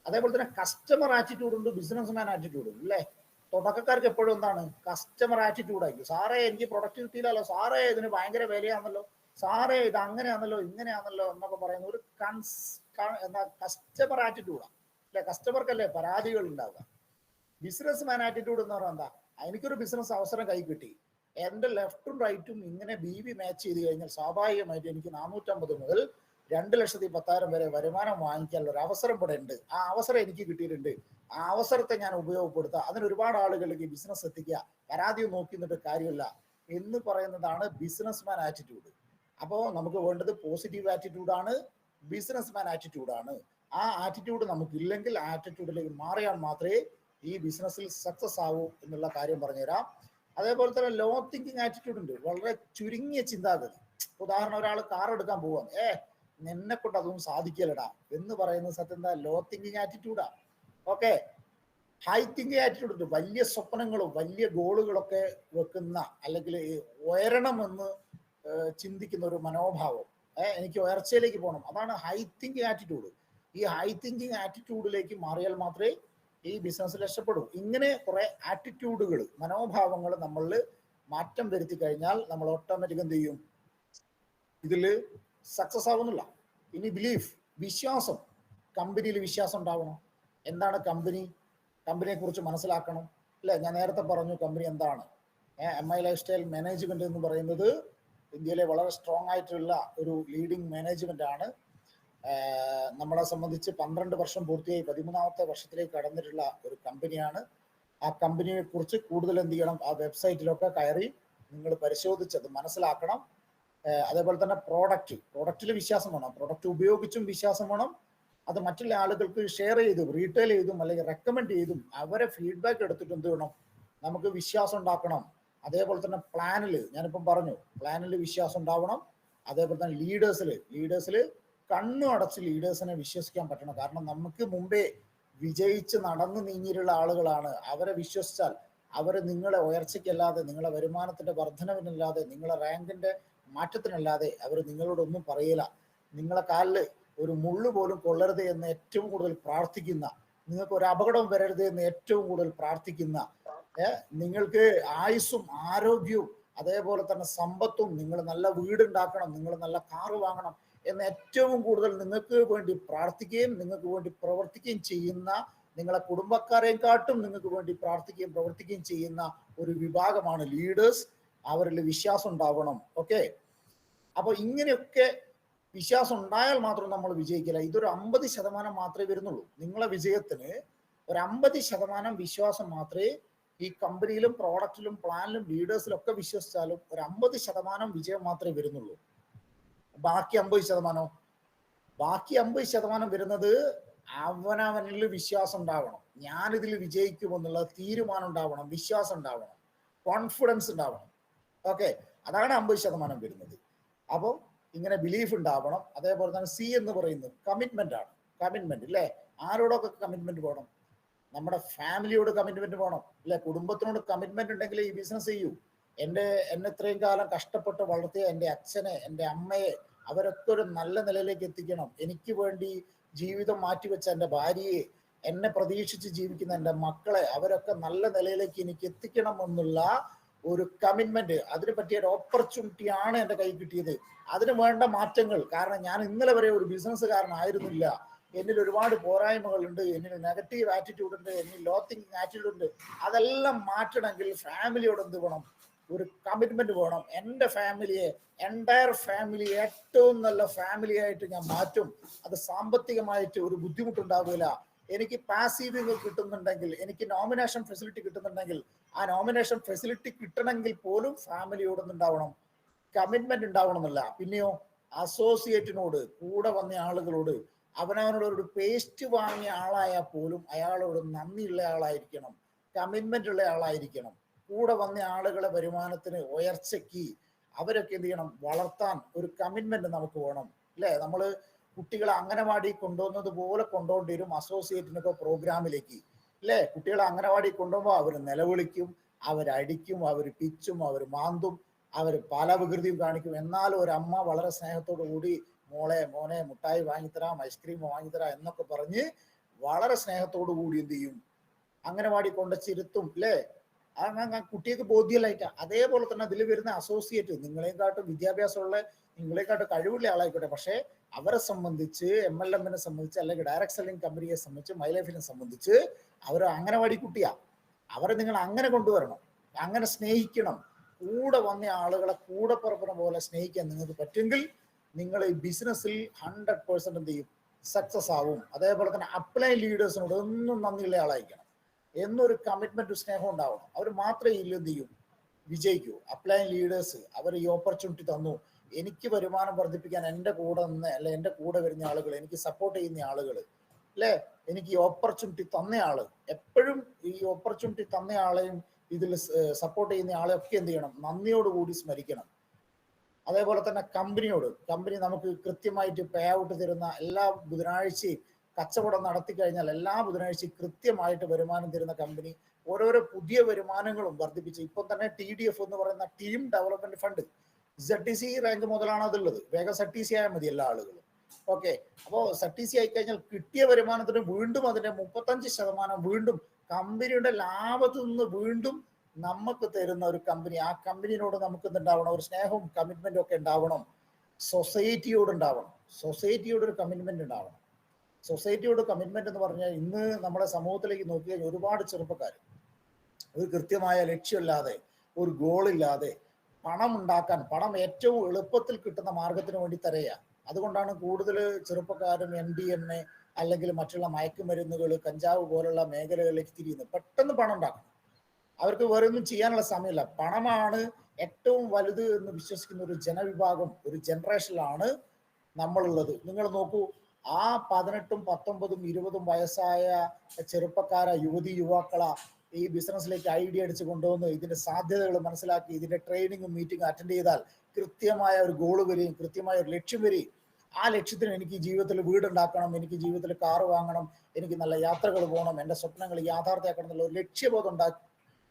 Speaker 1: അതേപോലെ തന്നെ കസ്റ്റമർ ആറ്റിറ്റ്യൂഡ് ഉണ്ട്, ബിസിനസ്മാൻ ആറ്റിറ്റ്യൂഡ് ഉണ്ട് അല്ലേ. തുടക്കക്കാർക്ക് എപ്പോഴും എന്താണ്, കസ്റ്റമർ ആറ്റിറ്റ്യൂഡ് ആയിരിക്കും. സാറേ എനിക്ക് പ്രൊഡക്റ്റ് കിട്ടിയില്ലല്ലോ, സാറേ ഇതിന് ഭയങ്കര വിലയാണല്ലോ, സാറേ ഇത് അങ്ങനെയാണല്ലോ ഇങ്ങനെയാണല്ലോ എന്നൊക്കെ പറയുന്ന ഒരു എന്താ കസ്റ്റമർ ആറ്റിറ്റ്യൂഡാണ് അല്ലെ. കസ്റ്റമർക്കല്ലേ പരാതികൾ ഉണ്ടാവുക. ബിസിനസ്മാൻ ആറ്റിറ്റ്യൂഡ് എന്ന് പറഞ്ഞാൽ എന്താ, എനിക്കൊരു ബിസിനസ് അവസരം കൈ കിട്ടി, എൻ്റെ ലെഫ്റ്റും റൈറ്റും ഇങ്ങനെ BV മാച്ച് ചെയ്ത് കഴിഞ്ഞാൽ സ്വാഭാവികമായിട്ട് എനിക്ക് 450 മുതൽ 2,10,000 വരെ വരുമാനം വാങ്ങിക്കാനുള്ള ഒരു അവസരം ഇവിടെ ഉണ്ട്. ആ അവസരം എനിക്ക് കിട്ടിയിട്ടുണ്ട്. ആ അവസരത്തെ ഞാൻ ഉപയോഗപ്പെടുത്തുക, അതിന് ഒരുപാട് ആളുകളിലേക്ക് ബിസിനസ് എത്തിക്കുക, പരാതി നോക്കി നിന്നിട്ട് കാര്യമില്ല എന്ന് പറയുന്നതാണ് ബിസിനസ്മാൻ ആറ്റിറ്റ്യൂഡ്. അപ്പോൾ നമുക്ക് വേണ്ടത് പോസിറ്റീവ് ആറ്റിറ്റ്യൂഡാണ്, ബിസിനസ്മാൻ ആറ്റിറ്റ്യൂഡാണ്. ആ ആറ്റിറ്റ്യൂഡ് നമുക്കില്ലെങ്കിൽ ആ ആറ്റിറ്റ്യൂഡിലേക്ക് മാറിയാൽ മാത്രമേ ഈ ബിസിനസ്സിൽ സക്സസ് ആവൂ എന്നുള്ള കാര്യം പറഞ്ഞുതരാം. അതേപോലെ തന്നെ ലോ തിങ്കിങ് ആറ്റിറ്റ്യൂഡ് ഉണ്ട്, വളരെ ചുരുങ്ങിയ ചിന്താഗതി. ഉദാഹരണം, ഒരാൾ കാർ എടുക്കാൻ പോവാണ്, നിന്നെ കൊണ്ട് അതൊന്നും സാധിക്കലടാ എന്ന് പറയുന്നത് സത്യം എന്താ, ലോ തിങ്കിങ് ആറ്റിറ്റ്യൂഡാ. ഓക്കെ, ഹൈ തിങ്കിങ് ആറ്റിറ്റ്യൂഡ് ഉണ്ട്, വലിയ സ്വപ്നങ്ങളും വലിയ ഗോളുകളൊക്കെ വെക്കുന്ന, അല്ലെങ്കിൽ ഉയരണമെന്ന് ചിന്തിക്കുന്ന ഒരു മനോഭാവം എനിക്ക് ഉയർച്ചയിലേക്ക് പോകണം. അതാണ് ഹൈ തിങ്കിങ് ആറ്റിറ്റ്യൂഡ്. ഈ ഹൈ തിങ്കിങ് ആറ്റിറ്റ്യൂഡിലേക്ക് മാറിയാൽ മാത്രമേ ഈ ബിസിനസ് രക്ഷപ്പെടൂ. ഇങ്ങനെ കുറെ ആറ്റിറ്റ്യൂഡുകൾ, മനോഭാവങ്ങൾ നമ്മളിൽ മാറ്റം വരുത്തി കഴിഞ്ഞാൽ നമ്മൾ ഓട്ടോമാറ്റിക് എന്ത് ചെയ്യും, ഇതിൽ സക്സസ് ആവുന്നില്ല. ഇനി ബിലീഫ്, വിശ്വാസം. കമ്പനിയിൽ വിശ്വാസം ഉണ്ടാവണം. എന്താണ് കമ്പനി? കമ്പനിയെ കുറിച്ച് മനസ്സിലാക്കണം, അല്ലെ? ഞാൻ നേരത്തെ പറഞ്ഞു കമ്പനി എന്താണ്. MI ലൈഫ് സ്റ്റൈൽ മാനേജ്മെന്റ് എന്ന് പറയുന്നത് ഇന്ത്യയിലെ വളരെ സ്ട്രോങ് ആയിട്ടുള്ള ഒരു ലീഡിങ് മാനേജ്മെന്റ് ആണ്. നമ്മളെ സംബന്ധിച്ച് 12 വർഷം പൂർത്തിയായി 13ാമത്തെ വർഷത്തിലേക്ക് കടന്നിട്ടുള്ള ഒരു കമ്പനിയാണ്. ആ കമ്പനിയെ കുറിച്ച് കൂടുതൽ എന്ത് ചെയ്യണം, ആ വെബ്സൈറ്റിലൊക്കെ കയറി നിങ്ങൾ പരിശോധിച്ചത് മനസ്സിലാക്കണം. അതേപോലെ തന്നെ പ്രോഡക്റ്റിൽ വിശ്വാസം വേണം. പ്രോഡക്റ്റ് ഉപയോഗിച്ചും വിശ്വാസം വേണം. അത് മറ്റുള്ള ആളുകൾക്ക് ഷെയർ ചെയ്തും റീറ്റെയിൽ ചെയ്തും അല്ലെങ്കിൽ റെക്കമെൻഡ് ചെയ്തും അവരെ ഫീഡ്ബാക്ക് എടുത്തിട്ട് എന്ത് വേണം, നമുക്ക് വിശ്വാസം ഉണ്ടാക്കണം. അതേപോലെ തന്നെ പ്ലാനിൽ, ഞാനിപ്പം പറഞ്ഞു, പ്ലാനിൽ വിശ്വാസം ഉണ്ടാവണം. അതേപോലെ തന്നെ ലീഡേഴ്സിൽ കണ്ണു അടച്ച് ലീഡേഴ്സിനെ വിശ്വസിക്കാൻ പറ്റണം. കാരണം നമുക്ക് മുമ്പേ വിജയിച്ച് നടന്നു നീങ്ങിയിട്ടുള്ള ആളുകളാണ്. അവരെ വിശ്വസിച്ചാൽ അവർ നിങ്ങളെ ഉയർച്ചയ്ക്കല്ലാതെ, നിങ്ങളെ വരുമാനത്തിന്റെ വർധനവിനല്ലാതെ, നിങ്ങളെ റാങ്കിന്റെ മാറ്റത്തിനല്ലാതെ അവർ നിങ്ങളോടൊന്നും പറയില്ല. നിങ്ങളെ കാലിൽ ഒരു മുള്ളു പോലും കൊള്ളരുത് എന്ന് ഏറ്റവും കൂടുതൽ പ്രാർത്ഥിക്കുന്ന, നിങ്ങൾക്ക് ഒരു അപകടം വരരുത് എന്ന് ഏറ്റവും കൂടുതൽ പ്രാർത്ഥിക്കുന്ന, നിങ്ങൾക്ക് ആയുസ്സും ആരോഗ്യവും അതേപോലെ തന്നെ സമ്പത്തും, നിങ്ങൾ നല്ല വീടുണ്ടാക്കണം, നിങ്ങൾ നല്ല കാറ് വാങ്ങണം എന്ന് ഏറ്റവും കൂടുതൽ നിങ്ങൾക്ക് വേണ്ടി പ്രാർത്ഥിക്കുകയും നിങ്ങൾക്ക് വേണ്ടി പ്രവർത്തിക്കുകയും ചെയ്യുന്ന, നിങ്ങളെ കുടുംബക്കാരെക്കാട്ടും നിങ്ങൾക്ക് വേണ്ടി പ്രാർത്ഥിക്കുകയും പ്രവർത്തിക്കുകയും ചെയ്യുന്ന ഒരു വിഭാഗമാണ് ലീഡേഴ്സ്. അവരിൽ വിശ്വാസം ഉണ്ടാവണം. ഓക്കെ, അപ്പൊ ഇങ്ങനെയൊക്കെ വിശ്വാസം ഉണ്ടായാൽ മാത്രം നമ്മൾ വിജയിക്കില്ല. ഇതൊരു 50% മാത്രമേ വരുന്നുള്ളൂ. നിങ്ങളെ വിജയത്തിന് ഒരു 50% വിശ്വാസം മാത്രമേ, ഈ കമ്പനിയിലും പ്രോഡക്റ്റിലും പ്ലാനിലും ലീഡേഴ്സിലും ഒക്കെ വിശ്വസിച്ചാലും ഒരു 50% വിജയം മാത്രമേ വരുന്നുള്ളൂ. ബാക്കി 50% വരുന്നത് അവനവനിൽ വിശ്വാസം ഉണ്ടാവണം. ഞാനിതിൽ വിജയിക്കുമെന്നുള്ള തീരുമാനം ഉണ്ടാവണം, വിശ്വാസം ഉണ്ടാവണം, കോൺഫിഡൻസ് ഉണ്ടാവണം. ഓക്കെ, അതാണ് 50% വരുന്നത്. അപ്പം ഇങ്ങനെ ബിലീഫ് ഉണ്ടാവണം. അതേപോലെ തന്നെ C എന്ന് പറയുന്നത് കമ്മിറ്റ്മെന്റ് ആണ്. കമ്മിറ്റ്മെന്റ്, അല്ലേ? ആരോടൊക്കെ കമ്മിറ്റ്മെന്റ് വേണം? നമ്മുടെ ഫാമിലിയോട് കമ്മിറ്റ്മെന്റ് വേണം, അല്ലെ? കുടുംബത്തിനോട് കമ്മിറ്റ്മെന്റ് ഉണ്ടെങ്കിൽ ഈ ബിസിനസ് ചെയ്യൂ. എന്നെ ഇത്രയും കാലം കഷ്ടപ്പെട്ട് വളർത്തിയ എൻ്റെ അച്ഛനെ, എൻ്റെ അമ്മയെ, അവരൊക്കെ ഒരു നല്ല നിലയിലേക്ക് എത്തിക്കണം. എനിക്ക് വേണ്ടി ജീവിതം മാറ്റിവെച്ച എൻ്റെ ഭാര്യയെ, എന്നെ പ്രതീക്ഷിച്ച് ജീവിക്കുന്ന എൻ്റെ മക്കളെ, അവരൊക്കെ നല്ല നിലയിലേക്ക് എനിക്ക് എത്തിക്കണം എന്നുള്ള ഒരു കമ്മിറ്റ്മെന്റ്, അതിന് പറ്റിയ ഒരു ഓപ്പർച്യൂണിറ്റിയാണ് എൻ്റെ കൈ കിട്ടിയത്. അതിന് വേണ്ട മാറ്റങ്ങൾ, കാരണം ഞാൻ ഇന്നലെ വരെ ഒരു ബിസിനസ്സുകാരനായിരുന്നില്ല. എന്നിൽ ഒരുപാട് പോരായ്മകളുണ്ട്, എന്നിൽ നെഗറ്റീവ് ആറ്റിറ്റ്യൂഡ് ഉണ്ട്, എന്നിൽ ലോ തിങ്കിങ് ആറ്റിറ്റ്യൂഡ് ഉണ്ട്. അതെല്ലാം മാറ്റണമെങ്കിൽ ഫാമിലിയോട് എന്ത് വേണം? ഒരു കമ്മിറ്റ്മെന്റ് വേണം. എൻ്റെ ഫാമിലിയെ, എൻറ്റയർ ഫാമിലി ഏറ്റവും നല്ല ഫാമിലി ആയിട്ട് ഞാൻ മാറ്റും. അത് സാമ്പത്തികമായിട്ട് ഒരു ബുദ്ധിമുട്ടുണ്ടാവില്ല. എനിക്ക് പാസീവ് ഇൻകം കിട്ടുന്നുണ്ടെങ്കിൽ, എനിക്ക് നോമിനേഷൻ ഫെസിലിറ്റി കിട്ടുന്നുണ്ടെങ്കിൽ, ആ നോമിനേഷൻ ഫെസിലിറ്റി കിട്ടണമെങ്കിൽ പോലും ഫാമിലിയോടൊന്നുണ്ടാവണം, കമ്മിറ്റ്മെന്റ് ഉണ്ടാവണമെന്നില്ല. പിന്നെയോ അസോസിയേറ്റിനോട്, കൂടെ വന്ന ആളുകളോട്, അവനവനോട് ഒരു പേസ്റ്റ് വാങ്ങിയ ആളായാൽ പോലും അയാളോട് നന്ദിയുള്ള ആളായിരിക്കണം, കമ്മിറ്റ്മെന്റ് ഉള്ള ആളായിരിക്കണം. കൂടെ വന്ന ആളുകളെ വരുമാനത്തിന്, ഉയർച്ചയ്ക്ക് അവരൊക്കെ എന്ത് ചെയ്യണം? വളർത്താൻ ഒരു കമ്മിറ്റ്മെന്റ് നമുക്ക് വേണം, അല്ലേ? നമ്മൾ കുട്ടികളെ അംഗനവാടി കൊണ്ടുവന്നത് പോലെ കൊണ്ടുപോകേണ്ടി വരും അസോസിയേറ്റിനൊക്കെ പ്രോഗ്രാമിലേക്ക്, അല്ലേ? കുട്ടികളെ അംഗനവാടി കൊണ്ടുപോകുമ്പോൾ അവർ നിലവിളിക്കും, അവരടിക്കും, അവർ പിച്ചും, അവർ മാന്തും, അവർ പല വികൃതിയും കാണിക്കും. എന്നാലും ഒരു അമ്മ വളരെ സ്നേഹത്തോടു കൂടി മോനെ മുട്ടായി വാങ്ങിത്തരാം, ഐസ്ക്രീം വാങ്ങിത്തരാം എന്നൊക്കെ പറഞ്ഞ് വളരെ സ്നേഹത്തോടു കൂടി എന്ത് ചെയ്യും? അംഗനവാടി കൊണ്ടുവച്ചിരുത്തും, അല്ലേ? കുട്ടികൾക്ക് ബോധ്യമായിട്ടാ. അതേപോലെ തന്നെ അതിൽ വരുന്ന അസോസിയേറ്റ് നിങ്ങളെക്കാട്ടും വിദ്യാഭ്യാസമുള്ള, നിങ്ങളെക്കാട്ടും കഴിവുള്ള ആളായിക്കോട്ടെ, പക്ഷെ അവരെ സംബന്ധിച്ച്, MLM-നെ സംബന്ധിച്ച്, അല്ലെങ്കിൽ ഡയറക്ട് സെല്ലിംഗ് കമ്പനിയെ സംബന്ധിച്ച്, മൈ ലൈഫിനെ സംബന്ധിച്ച് അവർ അംഗനവാടി കുട്ടിയാ. അവരെ നിങ്ങൾ അങ്ങനെ കൊണ്ടുവരണം, അങ്ങനെ സ്നേഹിക്കണം. കൂടെ വന്ന ആളുകളെ കൂടെ പുറപ്പെടുന്ന പോലെ സ്നേഹിക്കാൻ നിങ്ങൾക്ക് പറ്റുമെങ്കിൽ നിങ്ങൾ ഈ ബിസിനസ്സിൽ 100% എന്ത് ചെയ്യും? സക്സസ് ആവും. അതേപോലെ തന്നെ അപ്ലൈ ലീഡേഴ്സിനോട് ഒന്നും നന്ദിയുള്ള ആളായിരിക്കണം, എന്നൊരു കമ്മിറ്റ്മെന്റ്, സ്നേഹം ഉണ്ടാവണം. അവർ മാത്രമേ എന്ത് ചെയ്യും? വിജയിക്കൂ. അപ്ലൈ ലീഡേഴ്സ് അവർ ഈ ഓപ്പർച്യൂണിറ്റി തന്നു, എനിക്ക് വരുമാനം വർദ്ധിപ്പിക്കാൻ എൻ്റെ കൂടെ നിന്ന്, അല്ലെ എൻ്റെ കൂടെ വരുന്ന ആളുകൾ, എനിക്ക് സപ്പോർട്ട് ചെയ്യുന്ന ആളുകൾ, അല്ലേ? എനിക്ക് ഈ ഓപ്പർച്യൂണിറ്റി തന്നയാള്, എപ്പോഴും ഈ ഓപ്പർച്യൂണിറ്റി തന്നയാളെയും ഇതിൽ സപ്പോർട്ട് ചെയ്യുന്ന ആളെയൊക്കെ എന്ത് ചെയ്യണം? നന്ദിയോടുകൂടി സ്മരിക്കണം. അതേപോലെ തന്നെ കമ്പനി നമുക്ക് കൃത്യമായിട്ട് പേ ഔട്ട് തരുന്ന, എല്ലാ ബുധനാഴ്ചയും കച്ചവടം നടത്തി കഴിഞ്ഞാൽ എല്ലാ ബുധനാഴ്ചയും കൃത്യമായിട്ട് വരുമാനം തരുന്ന കമ്പനി, ഓരോരോ പുതിയ വരുമാനങ്ങളും വർദ്ധിപ്പിച്ച്, ഇപ്പം തന്നെ TDF എന്ന് പറയുന്ന team development fund ZTC rank മുതലാണ് അതുള്ളത്. വേഗം ZTC ആയാൽ മതി എല്ലാ ആളുകളും. ഓക്കെ, അപ്പോൾ ZTC ആയിക്കഴിഞ്ഞാൽ കിട്ടിയ വരുമാനത്തിന് വീണ്ടും അതിന്റെ 35% വീണ്ടും കമ്പനിയുടെ ലാഭത്തിൽ നിന്ന് വീണ്ടും നമുക്ക് തരുന്ന ഒരു കമ്പനി. ആ കമ്പനിയോട് നമുക്ക് എന്തുണ്ടാവണം? ഒരു സ്നേഹവും കമ്മിറ്റ്മെന്റും ഒക്കെ ഉണ്ടാവണം. സൊസൈറ്റിയോട് ഉണ്ടാവണം. സൊസൈറ്റിയോട് ഒരു കമ്മിറ്റ്മെന്റ് ഉണ്ടാവണം. സൊസൈറ്റിയോട് കമ്മിറ്റ്മെന്റ് എന്ന് പറഞ്ഞാൽ ഇന്ന് നമ്മുടെ സമൂഹത്തിലേക്ക് നോക്കിക്കഴിഞ്ഞാൽ ഒരുപാട് ചെറുപ്പക്കാർ ഒരു കൃത്യമായ ലക്ഷ്യമില്ലാതെ, ഒരു ഗോളില്ലാതെ പണം ഉണ്ടാക്കാൻ, പണം ഏറ്റവും എളുപ്പത്തിൽ കിട്ടുന്ന മാർഗത്തിന് വേണ്ടി തരയുക. അതുകൊണ്ടാണ് കൂടുതൽ ചെറുപ്പക്കാരും MDMA അല്ലെങ്കിൽ മറ്റുള്ള മയക്കുമരുന്നുകൾ, കഞ്ചാവ് പോലുള്ള മേഖലകളിലേക്ക് തിരിയുന്നത്. പെട്ടെന്ന് പണം ഉണ്ടാക്കണം. അവർക്ക് വേറെ ഒന്നും ചെയ്യാനുള്ള സമയമില്ല. പണമാണ് ഏറ്റവും വലുത് എന്ന് വിശ്വസിക്കുന്ന ഒരു ജനവിഭാഗം, ഒരു ജനറേഷനിലാണ് നമ്മളുള്ളത്. നിങ്ങൾ നോക്കൂ, ആ 18, 19, 20 വയസ്സായ ചെറുപ്പക്കാരെ, യുവാക്കളെ ഈ ബിസിനസ്സിലേക്ക് ഐഡിയ അടിച്ച് കൊണ്ടുവന്ന് ഇതിന്റെ സാധ്യതകൾ മനസ്സിലാക്കി ഇതിന്റെ ട്രെയിനിങ്ങും മീറ്റിംഗും അറ്റൻഡ് ചെയ്താൽ കൃത്യമായ ഒരു ഗോള് വരികയും കൃത്യമായ ഒരു ലക്ഷ്യം വരികയും, ആ ലക്ഷ്യത്തിന് എനിക്ക് ജീവിതത്തിൽ വീടുണ്ടാക്കണം, എനിക്ക് ജീവിതത്തിൽ കാറ് വാങ്ങണം, എനിക്ക് നല്ല യാത്രകൾ പോകണം, എൻ്റെ സ്വപ്നങ്ങൾ യാഥാർത്ഥ്യമാക്കണം എന്നുള്ള ഒരു ലക്ഷ്യബോധം ഉണ്ടാക്കി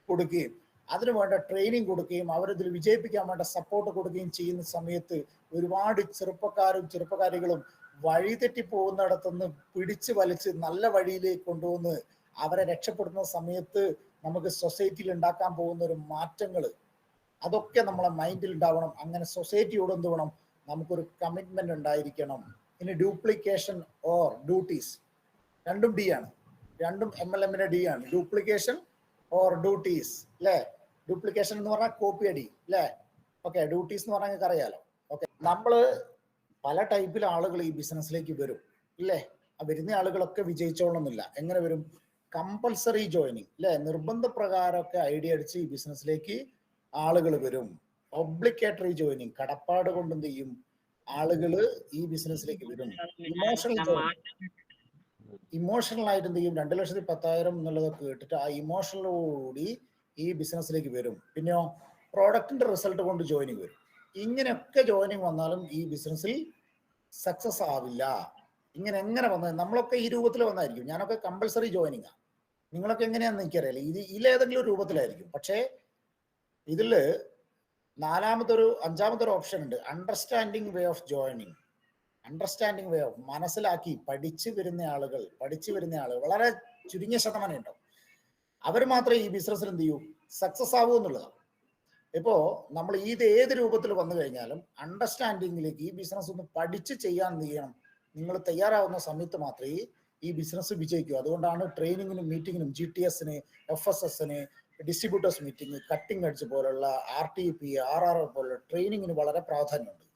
Speaker 1: കൊടുക്കുകയും അതിനു വേണ്ട ട്രെയിനിങ് കൊടുക്കുകയും അവരിതിൽ വിജയിപ്പിക്കാൻ വേണ്ട സപ്പോർട്ട് കൊടുക്കുകയും ചെയ്യുന്ന സമയത്ത് ഒരുപാട് ചെറുപ്പക്കാരികളും വഴിതെറ്റി പോകുന്നിടത്തുനിന്ന് പിടിച്ചു വലിച്ച് നല്ല വഴിയിലേക്ക് കൊണ്ടുവന്ന് അവരെ രക്ഷപ്പെടുന്ന സമയത്ത് നമുക്ക് സൊസൈറ്റിയിൽ ഉണ്ടാക്കാൻ പോകുന്ന ഒരു മാറ്റങ്ങൾ, അതൊക്കെ നമ്മളെ മൈൻഡിൽ ഉണ്ടാവണം. അങ്ങനെ സൊസൈറ്റിയോട് എന്ത് വേണം? നമുക്കൊരു കമ്മിറ്റ്മെന്റ് ഉണ്ടായിരിക്കണം. ഇനി ഡ്യൂപ്ലിക്കേഷൻ ഓർ ഡ്യൂട്ടീസ്, രണ്ടും D ആണ്. രണ്ടും MLM-ന്റെ D ആണ്. ഡ്യൂപ്ലിക്കേഷൻ ഓർ ഡ്യൂട്ടീസ് അല്ലേ? ഡ്യൂപ്ലിക്കേഷൻ എന്ന് പറഞ്ഞാൽ കോപ്പി അടി അല്ലേ? ഓക്കെ, ഡ്യൂട്ടീസ് എന്ന് പറഞ്ഞാൽ നിങ്ങൾക്ക് അറിയാലോ. ഓക്കെ, നമ്മള് പല ടൈപ്പിൽ ആളുകൾ ഈ ബിസിനസ്സിലേക്ക് വരും ഇല്ലേ? വരുന്ന ആളുകളൊക്കെ വിജയിച്ചോളണമെന്നില്ല. എങ്ങനെ വരും? കമ്പൽസറി ജോയിനിങ് അല്ലെ? നിർബന്ധ പ്രകാരമൊക്കെ ഐഡിയ അടിച്ച് ഈ ബിസിനസ്സിലേക്ക് ആളുകൾ വരും. ഒബ്ലിഗേറ്ററി ജോയിനിങ്, കടപ്പാട് കൊണ്ട് എന്ത് ചെയ്യും? ആളുകൾ ഈ ബിസിനസ്സിലേക്ക് വരും. ഇമോഷണൽ ആയിട്ട് എന്ത് ചെയ്യും? 2,10,000 എന്നുള്ളതൊക്കെ കേട്ടിട്ട് ആ ഇമോഷണലോടുകൂടി ഈ ബിസിനസ്സിലേക്ക് വരും. പിന്നെയോ പ്രോഡക്റ്റിന്റെ റിസൾട്ട് കൊണ്ട് ജോയിനിങ് വരും. ഇങ്ങനെയൊക്കെ ജോയിനിങ് വന്നാലും ഈ ബിസിനസ്സിൽ സക്സസ് ആവില്ല. ഇങ്ങനെ എങ്ങനെ വന്നത്? നമ്മളൊക്കെ ഈ രൂപത്തിൽ വന്നായിരിക്കും. ഞാനൊക്കെ കമ്പൽസറി ജോയിനിങ്. നിങ്ങളൊക്കെ എങ്ങനെയാണെന്ന് എനിക്കറിയില്ല. ഇതിലേതെങ്കിലും രൂപത്തിലായിരിക്കും. പക്ഷേ ഇതില് അഞ്ചാമത്തെ ഒരു ഓപ്ഷൻ ഉണ്ട്, understanding way of joining. Understanding way of, മനസ്സിലാക്കി പഠിച്ചു വരുന്ന ആളുകൾ വളരെ ചുരുങ്ങിയ ശതമാനം ഉണ്ടാവും. അവർ മാത്രമേ ഈ ബിസിനസ്സിൽ എന്ത് ചെയ്യൂ? സക്സസ് ആവൂ എന്നുള്ളതാണ്. ഇപ്പോ നമ്മൾ ഏത് രൂപത്തിൽ വന്നു കഴിഞ്ഞാലും അണ്ടർസ്റ്റാൻഡിങ്ങിലേക്ക് ഈ ബിസിനസ് ഒന്ന് പഠിച്ച് ചെയ്യാൻ എന്ത് ചെയ്യണം? നിങ്ങൾ തയ്യാറാവുന്ന സമയത്ത് മാത്രമേ ഈ ബിസിനസ് വിജയിക്കൂ. അതുകൊണ്ടാണ് ട്രെയിനിങ്ങിനും മീറ്റിങ്ങിനും GTS-ന്, FSS-ന്, ഡിസ്ട്രിബ്യൂട്ടേഴ്സ് മീറ്റിംഗ്, കട്ടിംഗ് എഡ്ജ് പോലുള്ള RTP, RR പോലുള്ള ട്രെയിനിങ്ങിന് വളരെ പ്രാധാന്യമുണ്ട്.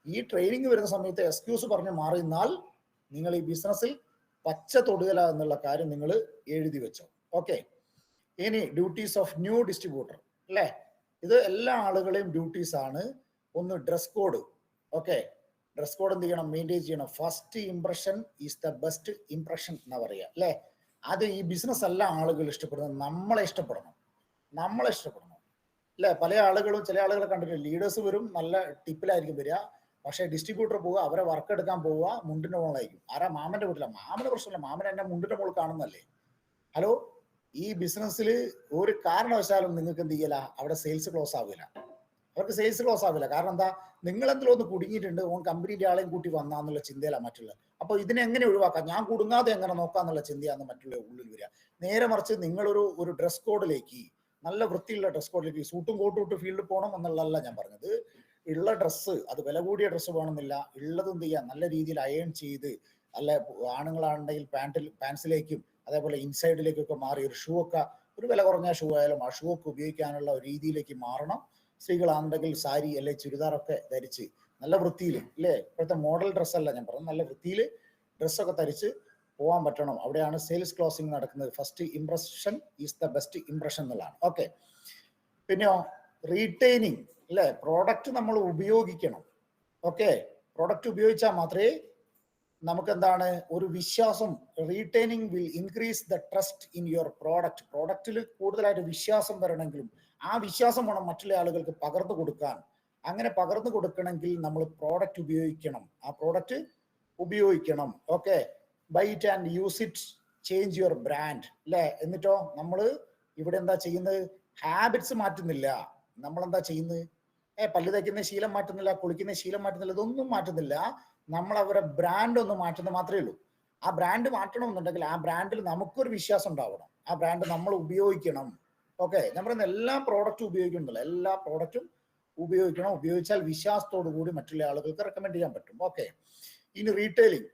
Speaker 1: ഈ ട്രെയിനിങ് വരുന്ന സമയത്ത് എക്സ്ക്യൂസ് പറഞ്ഞ് മാറിയാൽ നിങ്ങൾ ഈ ബിസിനസ്സിൽ പച്ച തൊടുകല എന്നുള്ള കാര്യം നിങ്ങൾ എഴുതി വെച്ചോ. ഓക്കെ, ഇനി ഡ്യൂട്ടീസ് ഓഫ് ന്യൂ ഡിസ്ട്രിബ്യൂട്ടർ അല്ലേ? ഇത് എല്ലാ ആളുകളെയും ഡ്യൂട്ടീസ് ആണ്. ഒന്ന്, dress code. Okay, dress code എന്ത് ചെയ്യണം? മെയിൻറ്റെയിൻ ചെയ്യണം. First impression is the best impression എന്നാ പറയുക അല്ലേ? അത് ഈ ബിസിനസ് എല്ലാ ആളുകൾ ഇഷ്ടപ്പെടുന്നത്. നമ്മളെ ഇഷ്ടപ്പെടണം അല്ലെ? ചില ആളുകളെ കണ്ടിട്ട് ലീഡേഴ്സ് വരും, നല്ല ടിപ്പിലായിരിക്കും വരിക. പക്ഷേ ഡിസ്ട്രിബ്യൂട്ടർ പോവുക, അവരെ വർക്ക് എടുക്കാൻ പോവുക, മുണ്ടിന്റെ മുകളിലായിരിക്കും. ആരാ? മാമന്റെ വീട്ടിലാണ്. മാമന്റെ പ്രശ്നമില്ല, മാമൻ എന്നെ മുണ്ടിന്റെ മുകളിൽ കാണുന്നല്ലേ? ഹലോ, ഈ ബിസിനസ്സിൽ ഒരു കാരണവശാലും നിങ്ങൾക്ക് എന്ത് ചെയ്യില്ല? അവിടെ സെയിൽസ് ക്ലോസ് ആവില്ല. അവർക്ക് സെയിൽസ് ക്ലോസ് ആവില്ല. കാരണം എന്താ? നിങ്ങൾ എന്തെങ്കിലും ഒന്ന് കുടുങ്ങിയിട്ടുണ്ട്, ഓൻ കമ്പനിയുടെ ആളെയും കൂട്ടി വന്നാന്നുള്ള ചിന്തയിലാണ് മറ്റുള്ളത്. അപ്പോൾ ഇതിനെ എങ്ങനെ ഒഴിവാക്കാം? ഞാൻ കുടുങ്ങാതെ എങ്ങനെ നോക്കാന്നുള്ള ചിന്തയാണ് മറ്റുള്ള ഉള്ളിൽ വരിക. നേരെ മറിച്ച് നിങ്ങളൊരു ഡ്രസ് കോഡിലേക്ക്, നല്ല വൃത്തിയുള്ള ഡ്രസ് കോഡിലേക്ക്, സൂട്ടും കോട്ടും ഇട്ട് ഫീൽഡിൽ പോകണം എന്നുള്ളതല്ല ഞാൻ പറഞ്ഞത്. ഉള്ള ഡ്രസ്സ്, അത് വില കൂടിയ ഡ്രസ്സ് വേണമെന്നില്ല, ഉള്ളത് എന്ത് ചെയ്യുക? നല്ല രീതിയിൽ അയൺ ചെയ്ത്, അല്ല ആണുങ്ങളാണെങ്കിൽ പാൻസിലേക്കും അതേപോലെ ഇൻസൈഡിലേക്കൊക്കെ മാറി ഒരു ഷൂ ഒക്കെ, ഒരു വില കുറഞ്ഞ ഷൂ ആയാലും ആ ഷൂ ഒക്കെ ഉപയോഗിക്കാനുള്ള ഒരു രീതിയിലേക്ക് മാറണം. സ്ത്രീകളാണെങ്കിൽ സാരി അല്ലെ ചുരിദാറൊക്കെ ധരിച്ച് നല്ല വൃത്തിയിൽ അല്ലേ? ഇപ്പോഴത്തെ മോഡൽ ഡ്രസ്സല്ല ഞാൻ പറഞ്ഞത്, നല്ല വൃത്തിയിൽ ഡ്രസ്സൊക്കെ ധരിച്ച് പോകാൻ പറ്റണം. അവിടെയാണ് സെയിൽസ് ക്ലോസിംഗ് നടക്കുന്നത്. First impression is the best impression എന്നുള്ളതാണ്. ഓക്കെ, പിന്നെയോ റീറ്റെയിനിങ് അല്ലേ? പ്രോഡക്റ്റ് നമ്മൾ ഉപയോഗിക്കണം. ഓക്കെ, പ്രോഡക്റ്റ് ഉപയോഗിച്ചാൽ മാത്രമേ നമുക്ക് എന്താണ് ഒരു വിശ്വാസം. Retaining will increase the trust in your product. പ്രോഡക്റ്റിൽ കൂടുതലായിട്ട് വിശ്വാസം വരണമെങ്കിലും ആ വിശ്വാസം വേണം മറ്റുള്ള ആളുകൾക്ക് പകർന്നു കൊടുക്കാൻ. അങ്ങനെ പകർന്നു കൊടുക്കണമെങ്കിൽ നമ്മൾ പ്രോഡക്റ്റ് ഉപയോഗിക്കണം. ആ പ്രോഡക്റ്റ് ഉപയോഗിക്കണം. Okay, buy it and use it, change your brand അല്ലേ? എന്നിട്ടോ നമ്മൾ ഇവിടെ എന്താ ചെയ്യുന്നത്? ഹാബിറ്റ്സ് മാറ്റുന്നില്ല. നമ്മൾ എന്താ ചെയ്യുന്നത്? പല്ല് തയ്ക്കുന്ന ശീലം മാറ്റുന്നില്ല, കുളിക്കുന്ന ശീലം മാറ്റുന്നില്ല, ഇതൊന്നും മാറ്റുന്നില്ല. നമ്മൾ അവരുടെ ബ്രാൻഡ് ഒന്ന് മാറ്റുന്നത് മാത്രമേ ഉള്ളൂ. ആ ബ്രാൻഡ് മാറ്റണമെന്നുണ്ടെങ്കിൽ ആ ബ്രാൻഡിൽ നമുക്കൊരു വിശ്വാസം ഉണ്ടാവണം. ആ ബ്രാൻഡ് നമ്മൾ ഉപയോഗിക്കണം. ഓക്കെ, ഞാൻ പറയുന്ന എല്ലാ പ്രോഡക്റ്റും ഉപയോഗിക്കുന്നില്ല, എല്ലാ പ്രോഡക്റ്റും ഉപയോഗിക്കണം. ഉപയോഗിച്ചാൽ വിശ്വാസത്തോടു കൂടി മറ്റുള്ള ആളുകൾക്ക് റെക്കമെൻഡ് ചെയ്യാൻ പറ്റും. ഓക്കെ, ഇനി റീറ്റെയിലിംഗ്.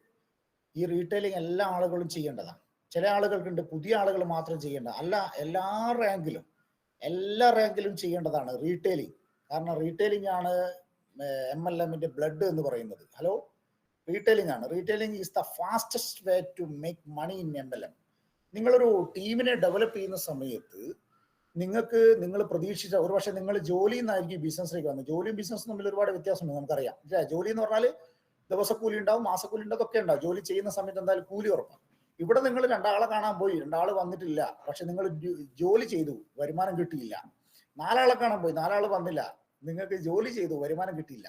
Speaker 1: ഈ റീറ്റെയിലിംഗ് എല്ലാ ആളുകളും ചെയ്യേണ്ടതാണ്. ചില ആളുകൾക്കുണ്ട്, പുതിയ ആളുകൾ മാത്രം ചെയ്യേണ്ട അല്ല, എല്ലാ റാങ്കിലും ചെയ്യേണ്ടതാണ് റീറ്റെയിലിംഗ്. കാരണം റീറ്റെയിലിംഗ് ആണ് MLMന്റെ ബ്ലഡ് എന്ന് പറയുന്നത്. ഹലോ, റീറ്റെയിലിംഗ് ആണ്. Retailing is the fastest way to make money in MLM. നിങ്ങളൊരു ടീമിനെ ഡെവലപ്പ് ചെയ്യുന്ന സമയത്ത് നിങ്ങൾ പ്രതീക്ഷിച്ച ഒരു പക്ഷേ നിങ്ങൾ ജോലി നിന്നായിരിക്കും ബിസിനസ്സിലേക്ക് വന്നത്. ജോലിയും ബിസിനസ്സും തമ്മിൽ ഒരുപാട് വ്യത്യാസമുണ്ട്, നമുക്കറിയാം. ജോലി എന്ന് പറഞ്ഞാൽ ദിവസക്കൂലി ഉണ്ടാവും, മാസക്കൂലി ഉണ്ടാവും, ഒക്കെ ഉണ്ടാവും. ജോലി ചെയ്യുന്ന സമയത്ത് എന്തായാലും കൂലി ഉറപ്പാണ്. ഇവിടെ നിങ്ങൾ 2 ആളെ കാണാൻ പോയി, 2 ആൾ വന്നിട്ടില്ല, പക്ഷെ നിങ്ങൾ ജോലി ചെയ്തു, വരുമാനം കിട്ടിയില്ല. 4 ആളെ കാണാൻ പോയി, 4 ആൾ വന്നില്ല, നിങ്ങൾക്ക് ജോലി ചെയ്തു, വരുമാനം കിട്ടിയില്ല.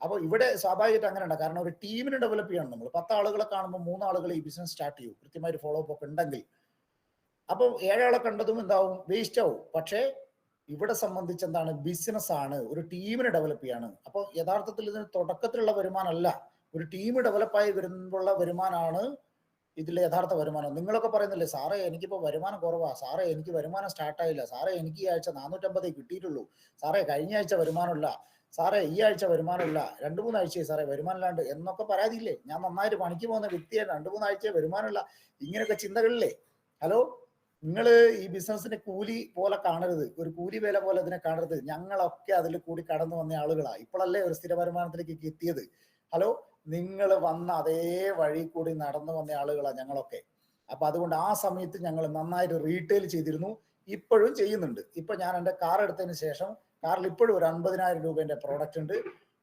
Speaker 1: അപ്പോൾ ഇവിടെ സ്വാഭാവികമായിട്ട് അങ്ങനെ ഉണ്ട്. കാരണം ഒരു ടീമിനെ ഡെവലപ്പ് ചെയ്യണം. നമ്മൾ 10 ആളുകളെ കാണുമ്പോൾ 3 ആളുകൾ ഈ ബിസിനസ് സ്റ്റാർട്ട് ചെയ്യും, കൃത്യമായിട്ട് ഫോളോ അപ്പ് ഒക്കെ ഉണ്ടെങ്കിൽ. അപ്പോൾ 7 ആളെ കണ്ടതും എന്താവും, വേസ്റ്റ് ആവും. പക്ഷേ ഇവിടെ സംബന്ധിച്ച് എന്താണ്, ബിസിനസ് ആണ്, ഒരു ടീമിനെ ഡെവലപ്പ് ചെയ്യാണ്. അപ്പോൾ യഥാർത്ഥത്തിൽ ഇതിന് തുടക്കത്തിലുള്ള വരുമാനമല്ല, ഒരു ടീം ഡെവലപ്പായി വരുമ്പോഴുള്ള വരുമാനമാണ് ഇതിലെ യഥാർത്ഥ വരുമാനം. നിങ്ങളൊക്കെ പറയുന്നില്ലേ, സാറേ എനിക്കിപ്പോൾ വരുമാനം കുറവാ, സാറേ എനിക്ക് വരുമാനം സ്റ്റാർട്ടായില്ല, സാറേ എനിക്ക് ഈ ആഴ്ച 450 കിട്ടിയിട്ടുള്ളൂ, സാറേ കഴിഞ്ഞ ആഴ്ച വരുമാനമില്ല, സാറേ ഈ ആഴ്ച വരുമാനമില്ല, 2-3 ആഴ്ചയായി സാറേ വരുമാനമില്ലാണ്ട് എന്നൊക്കെ പരാതിയില്ലേ? ഞാൻ നന്നായിട്ട് പണിക്ക് പോകുന്ന വ്യക്തിയാണ്, 2-3 ആഴ്ച വരുമാനമില്ല, ഇങ്ങനെയൊക്കെ ചിന്തകളില്ലേ? ഹലോ, നിങ്ങൾ ഈ ബിസിനസിനെ കൂലി പോലെ കാണരുത്, ഒരു കൂലി വേല പോലെ അതിനെ കാണരുത്. ഞങ്ങളൊക്കെ അതിൽ കൂടി കടന്നു വന്ന ആളുകളാണ്, ഇപ്പോഴല്ലേ ഒരു സ്ഥിര വരുമാനത്തിലേക്ക് എത്തിയത്. ഹലോ, നിങ്ങൾ വന്ന അതേ വഴി കൂടി നടന്നു വന്ന ആളുകളാണ് ഞങ്ങളൊക്കെ. അപ്പൊ അതുകൊണ്ട് ആ സമയത്ത് ഞങ്ങൾ നന്നായിട്ട് റീറ്റെയിൽ ചെയ്തിരുന്നു, ഇപ്പോഴും ചെയ്യുന്നുണ്ട്. ഇപ്പൊ ഞാൻ എൻ്റെ കാർ എടുത്തതിന് ശേഷം കാറിൽ ഇപ്പോഴും ഒരു 50,000 രൂപേന്റെ പ്രോഡക്റ്റ് ഉണ്ട്.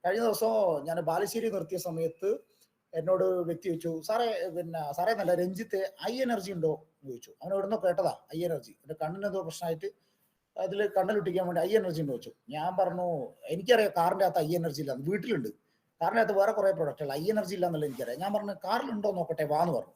Speaker 1: കഴിഞ്ഞ ദിവസം ഞാൻ ബാലുശ്ശേരി നിർത്തിയ സമയത്ത് എന്നോട് വ്യക്തി ചോദിച്ചു, സാറേ നല്ല രഞ്ജിത്ത് ഐ എനർജി ഉണ്ടോ എന്ന് ചോദിച്ചു. അവൻ എവിടുന്നോ കേട്ടതാ ഐ എനർജി. എൻ്റെ കണ്ണിന് എന്തോ പ്രശ്നമായിട്ട് അതിൽ കണ്ണിലൊട്ടിക്കാൻ വേണ്ടി ഐ എനർജി ഉണ്ടോ ചോദിച്ചു. ഞാൻ പറഞ്ഞു, എനിക്കറിയാം കാറിൻ്റെ അകത്ത് ഐ എനർജി ഇല്ല, വീട്ടിലുണ്ട്, കാറിൻ്റെ അകത്ത് വേറെ കുറെ പ്രോഡക്റ്റുകൾ, ഐ എനർജി ഇല്ല എന്നുള്ളത് എനിക്കറിയാം. ഞാൻ പറഞ്ഞു, കാറിലുണ്ടോ നോക്കട്ടെ വാന്ന് പറഞ്ഞു.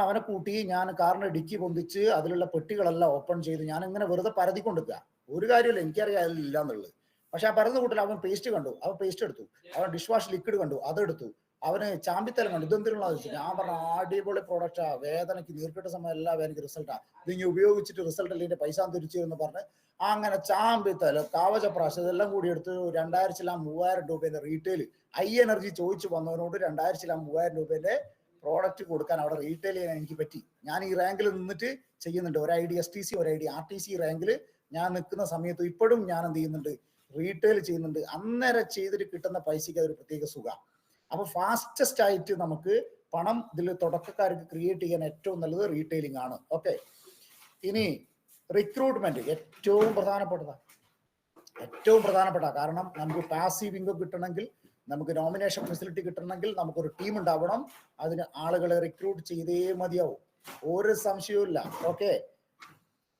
Speaker 1: അവനെ കൂട്ടി ഞാൻ കാറിന്റെ ഡിക്കി പൊന്തിച്ച് അതിലുള്ള പെട്ടികളെല്ലാം ഓപ്പൺ ചെയ്ത് ഞാൻ ഇങ്ങനെ വെറുതെ പരതി കൊണ്ടിരിക്കുക. ഒരു കാര്യമില്ല, എനിക്കറിയാം അതിലില്ല എന്നുള്ളത്. പക്ഷെ ആ പരന്ന കൂട്ടിൽ അവൻ പേസ്റ്റ് കണ്ടു, അവൻ പേസ്റ്റ് എടുത്തു. അവൻ ഡിഷ് വാഷ് ലിക്വിഡ് കണ്ടു, അതെടുത്തു. അവന് ചാമ്പിത്തലം കണ്ടു, ഇതെന്തിനുള്ള വെച്ചു. ഞാൻ പറഞ്ഞ അടിപൊളി പ്രോഡക്റ്റാ, വേദനയ്ക്ക് നീർക്കെട്ട സമയം എല്ലാ വേദനയ്ക്ക് റിസൾട്ടാ, ഇതിങ്ങനെ ഉപയോഗിച്ചിട്ട് റിസൾട്ട് അല്ലെങ്കിൽ പൈസ തിരിച്ചു എന്ന് പറഞ്ഞ് അങ്ങനെ ചാമ്പിത്തലം കാവചപ്രാശം ഇതെല്ലാം കൂടി എടുത്ത് 2000-3000 രൂപേന്റെ റീറ്റെയിൽ ഐ എനർജി ചോദിച്ചു വന്നവനോട് 2000-3000 രൂപേന്റെ പ്രോഡക്റ്റ് കൊടുക്കാൻ അവിടെ റീറ്റെയിൽ ചെയ്യാൻ എനിക്ക് പറ്റി. ഞാൻ ഈ റാങ്കിൽ നിന്നിട്ട് ചെയ്യുന്നുണ്ട്. ഒരു ഐഡി STC, ഒരു ഐഡി RTC റാങ്കിൽ ഞാൻ നിൽക്കുന്ന സമയത്ത് ഇപ്പോഴും ഞാൻ എന്ത് ചെയ്യുന്നുണ്ട്, റീറ്റെയിൽ ചെയ്യുന്നുണ്ട്. അന്നേരം ചെയ്തിട്ട് കിട്ടുന്ന പൈസയ്ക്ക് അതൊരു പ്രത്യേക സുഖം. അപ്പൊ ഫാസ്റ്റസ്റ്റ് ആയിട്ട് നമുക്ക് പണം ഇതിൽ തുടക്കക്കാർക്ക് ക്രിയേറ്റ് ചെയ്യാൻ ഏറ്റവും നല്ലത് റീറ്റെയിലിംഗ് ആണ്. ഓക്കെ, ഇനി റിക്രൂട്ട്മെന്റ് ഏറ്റവും പ്രധാനപ്പെട്ട. കാരണം നമുക്ക് പാസീവ് ഇൻകം കിട്ടണമെങ്കിൽ, നമുക്ക് നോമിനേഷൻ ഫെസിലിറ്റി കിട്ടണമെങ്കിൽ നമുക്കൊരു ടീം ഉണ്ടാവണം. അതിന് ആളുകളെ റിക്രൂട്ട് ചെയ്തേ മതിയാവും, ഒരു സംശയവും ഇല്ല. ഓക്കെ,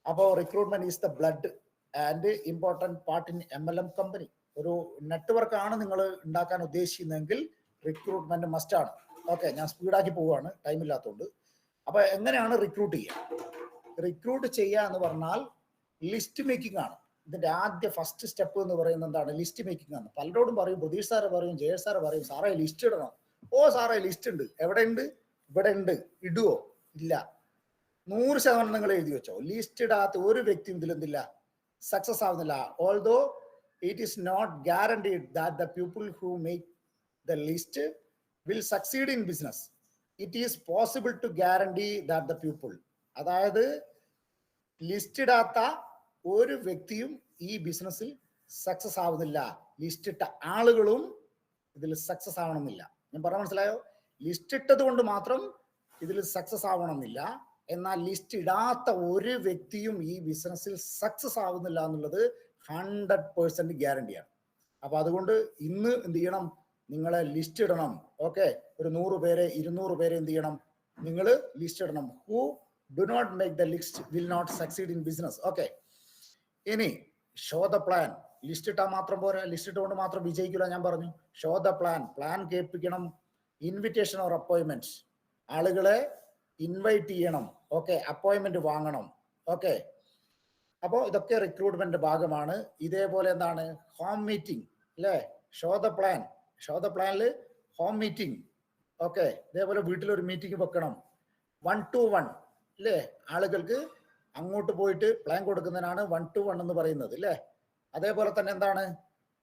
Speaker 1: അപ്പോൾ recruitment is the blood and important part in MLM company. ഒരു നെറ്റ്വർക്ക് ആണ് നിങ്ങൾ ഉണ്ടാക്കാൻ ഉദ്ദേശിക്കുന്നതെങ്കിൽ റിക്രൂട്ട്മെന്റ് മസ്റ്റ് ആണ്. ഓക്കെ, ഞാൻ സ്പീഡാക്കി പോവുകയാണ്, ടൈം ഇല്ലാത്തതുകൊണ്ട്. അപ്പൊ എങ്ങനെയാണ് റിക്രൂട്ട് ചെയ്യുക എന്ന് പറഞ്ഞാൽ ലിസ്റ്റ് മേക്കിംഗ് ആണ്. ഇതിന്റെ ആദ്യ ഫസ്റ്റ് സ്റ്റെപ്പ് എന്ന് പറയുന്നത് എന്താണ്, ലിസ്റ്റ് മേക്കിംഗ് ആണ്. പലരോടും പറയും, പ്രതീഷ് സാറ് പറയും, ജയേഷ് സാറ് പറയും, സാറേ ലിസ്റ്റ് ഇടണം. ഓ സാറേ ലിസ്റ്റ് ഉണ്ട്, എവിടെ ഉണ്ട്? ഇവിടെ ഉണ്ട്. ഇടുവോ? ഇല്ല. 100% നിങ്ങൾ എഴുതി വെച്ചോ, ലിസ്റ്റ് ഇടാത്ത ഒരു വ്യക്തിയും ഇതിലെന്തില്ല, സക്സസ് ആവുന്നില്ല. Although it is not guaranteed that the people who make the list will succeed in business. It is possible to guarantee that the people. അതായത് ലിസ്റ്റ് ഇടാത്ത ഒരു വ്യക്തിയും ഈ ബിസിനസ്സിൽ സക്സസ് ആവുന്നില്ല. ലിസ്റ്റ് ഇട്ട ആളുകളും ഇതിൽ സക്സസ് ആവണമെന്നില്ല. ഞാൻ പറഞ്ഞ മനസ്സിലായോ? ലിസ്റ്റ് ഇട്ടത് കൊണ്ട് മാത്രം ഇതിൽ സക്സസ് ആവണമെന്നില്ല. എന്നാൽ ലിസ്റ്റ് ഇടാത്ത ഒരു വ്യക്തിയും ഈ ബിസിനസ്സിൽ സക്സസ് ആവുന്നില്ല എന്നുള്ളത് 100% ഗ്യാരണ്ടിയാണ്. അപ്പൊ അതുകൊണ്ട് ഇന്ന് എന്ത് ചെയ്യണം, നിങ്ങളെ ലിസ്റ്റ് ഇടണം. ഓക്കെ, ഒരു 100 പേരെ 200 പേരെ എന്ത് ചെയ്യണം, നിങ്ങൾ ലിസ്റ്റ് ഇടണം. Who do not make the list will not succeed in business. Okay, ഇനി ഷോ ദ പ്ലാൻ. ലിസ്റ്റ് ഇട്ടാൽ മാത്രം പോരാ, ലിസ്റ്റ് ഇട്ടുകൊണ്ട് മാത്രം വിജയിക്കില്ല. ഞാൻ പറഞ്ഞു, ഷോ ദ പ്ലാൻ കേൾപ്പിക്കണം. ഇൻവിറ്റേഷൻ ഓർ അപ്പോയിന്റ്മെന്റ്, ആളുകളെ ഇൻവൈറ്റ് ചെയ്യണം. ഓക്കെ, അപ്പോയിന്റ്മെന്റ് വാങ്ങണം. ഓക്കെ, അപ്പോൾ ഇതൊക്കെ റിക്രൂട്ട്മെന്റ് ഭാഗമാണ്. ഇതേപോലെ എന്താണ് ഹോം മീറ്റിംഗ് അല്ലേ, ഷോ ദ പ്ലാനിൽ ഹോം മീറ്റിംഗ്. ഓക്കെ, ഇതേപോലെ വീട്ടിലൊരു മീറ്റിംഗ് വെക്കണം, 1-to-1 അല്ലേ, ആളുകൾക്ക് അങ്ങോട്ട് പോയിട്ട് പ്ലാൻ കൊടുക്കുന്നതിനാണ് 1-to-1 എന്ന് പറയുന്നത് അല്ലേ. അതേപോലെ തന്നെ എന്താണ്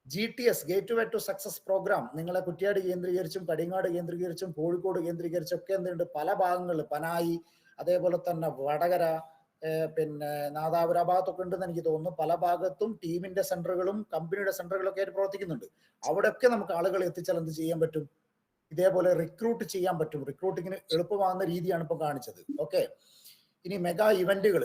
Speaker 1: GTS, gateway to success program. നിങ്ങളെ കുറ്റ്യാടി കേന്ദ്രീകരിച്ചും കടിങ്ങാട് കേന്ദ്രീകരിച്ചും കോഴിക്കോട് കേന്ദ്രീകരിച്ചും ഒക്കെ എന്തുണ്ട്, പല ഭാഗങ്ങളിൽ, പനായി, അതേപോലെ തന്നെ വടകര, പിന്നെ നാദാപുര ഭാഗത്തൊക്കെ ഉണ്ടെന്ന് എനിക്ക് തോന്നുന്നു. പല ഭാഗത്തും ടീമിന്റെ സെന്ററുകളും കമ്പനിയുടെ സെന്ററുകളും ഒക്കെ ആയിട്ട് പ്രവർത്തിക്കുന്നുണ്ട്. അവിടെയൊക്കെ നമുക്ക് ആളുകളെ എത്തിച്ചാൽ എന്ത് ചെയ്യാൻ പറ്റും, ഇതേപോലെ റിക്രൂട്ട് ചെയ്യാൻ പറ്റും. റിക്രൂട്ടിങ്ങിന് എളുപ്പമാകുന്ന രീതിയാണ് ഇപ്പൊ കാണിച്ചത്. ഓക്കെ, ഇനി മെഗാ ഇവന്റുകൾ,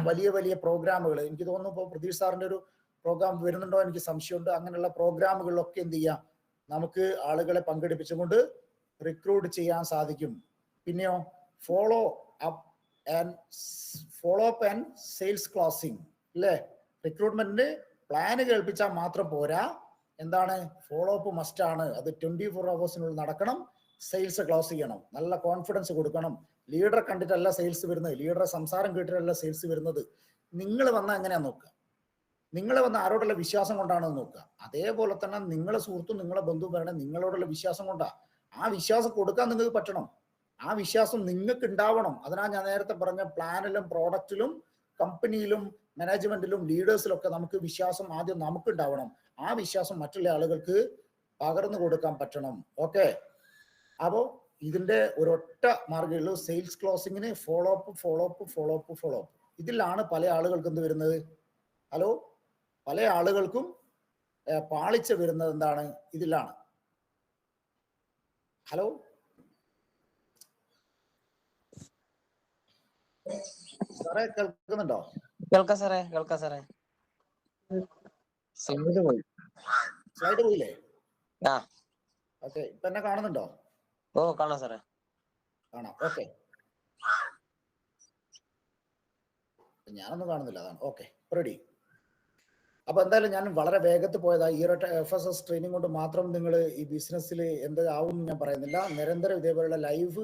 Speaker 1: വലിയ വലിയ പ്രോഗ്രാമുകൾ. എനിക്ക് തോന്നുന്നു ഇപ്പോൾ പ്രതീഷ് സാറിന്റെ ഒരു പ്രോഗ്രാം വരുന്നുണ്ടോ എനിക്ക് സംശയമുണ്ട്. അങ്ങനെയുള്ള പ്രോഗ്രാമുകളിലൊക്കെ എന്ത് ചെയ്യാം, നമുക്ക് ആളുകളെ പങ്കെടുപ്പിച്ചുകൊണ്ട് റിക്രൂട്ട് ചെയ്യാൻ സാധിക്കും. പിന്നെയോ follow up and sales closing അല്ലേ. റിക്രൂട്ട്മെന്റിന് പ്ലാന് കേൾപ്പിച്ചാൽ മാത്രം പോരാ, എന്താണ് ഫോളോ അപ്പ് മസ്റ്റ് ആണ്. അത് 24 hours നടക്കണം. സെയിൽസ് ക്ലോസ് ചെയ്യണം, നല്ല കോൺഫിഡൻസ് കൊടുക്കണം. ലീഡറെ കണ്ടിട്ടല്ല സെയിൽസ് വരുന്നത്, ലീഡറെ സംസാരം കേട്ടിട്ടല്ല സെയിൽസ് വരുന്നത്. നിങ്ങൾ വന്നാൽ എങ്ങനെയാ നോക്കുക, നിങ്ങൾ വന്ന ആരോടുള്ള വിശ്വാസം കൊണ്ടാണെന്ന് നോക്കുക. അതേപോലെ തന്നെ നിങ്ങളെ സുഹൃത്തും നിങ്ങളെ ബന്ധുവും പറയണേ നിങ്ങളോടുള്ള വിശ്വാസം കൊണ്ടാ. ആ വിശ്വാസം കൊടുക്കാൻ നിങ്ങൾക്ക് പറ്റണം, ആ വിശ്വാസം നിങ്ങൾക്ക് ഉണ്ടാവണം. അതിനാ ഞാൻ നേരത്തെ പറഞ്ഞ പ്ലാനിലും പ്രോഡക്റ്റിലും കമ്പനിയിലും മാനേജ്മെന്റിലും ലീഡേഴ്സിലും ഒക്കെ നമുക്ക് വിശ്വാസം ആദ്യം നമുക്ക് ഉണ്ടാവണം. ആ വിശ്വാസം മറ്റുള്ള ആളുകൾക്ക് പകർന്നു കൊടുക്കാൻ പറ്റണം. ഓക്കെ, അപ്പോൾ ഇതിന്റെ ഒരൊറ്റ മാർഗ്ഗമുള്ളൂ, സെയിൽസ് ക്ലോസിങ്ങിന് ഫോളോ അപ്പ്. ഇതിലാണ് പല ആളുകൾക്കും എന്ത് വരുന്നത്, ഹലോ, പല ആളുകൾക്കും പാളിച്ച വരുന്നത് എന്താണ്, ഇതിലാണ്. ഹലോ, സാറേ കേൾക്കുന്നുണ്ടോ?
Speaker 2: കേൾക്കാം സാറേ.
Speaker 1: സ്ലൈഡ് പോയില്ലേ?
Speaker 2: ആ,
Speaker 1: ഓക്കെ, ഇപ്പൊ എന്നെ കാണുന്നുണ്ടോ?
Speaker 2: ഓ കാണാം സാറേ,
Speaker 1: കാണാം. ഓക്കെ, ഞാനൊന്നും കാണുന്നില്ല, അതാണ്. Okay, ready. അപ്പൊ എന്തായാലും ഞാൻ വളരെ വേഗത്തിൽ പോയതാ. ഈ ഒരു FSS ട്രെയിനിങ് കൊണ്ട് മാത്രം നിങ്ങൾ ഈ ബിസിനസ്സിൽ എന്താവും ഞാൻ പറയുന്നില്ല. നിരന്തരം ഇതേപോലുള്ള ലൈവ്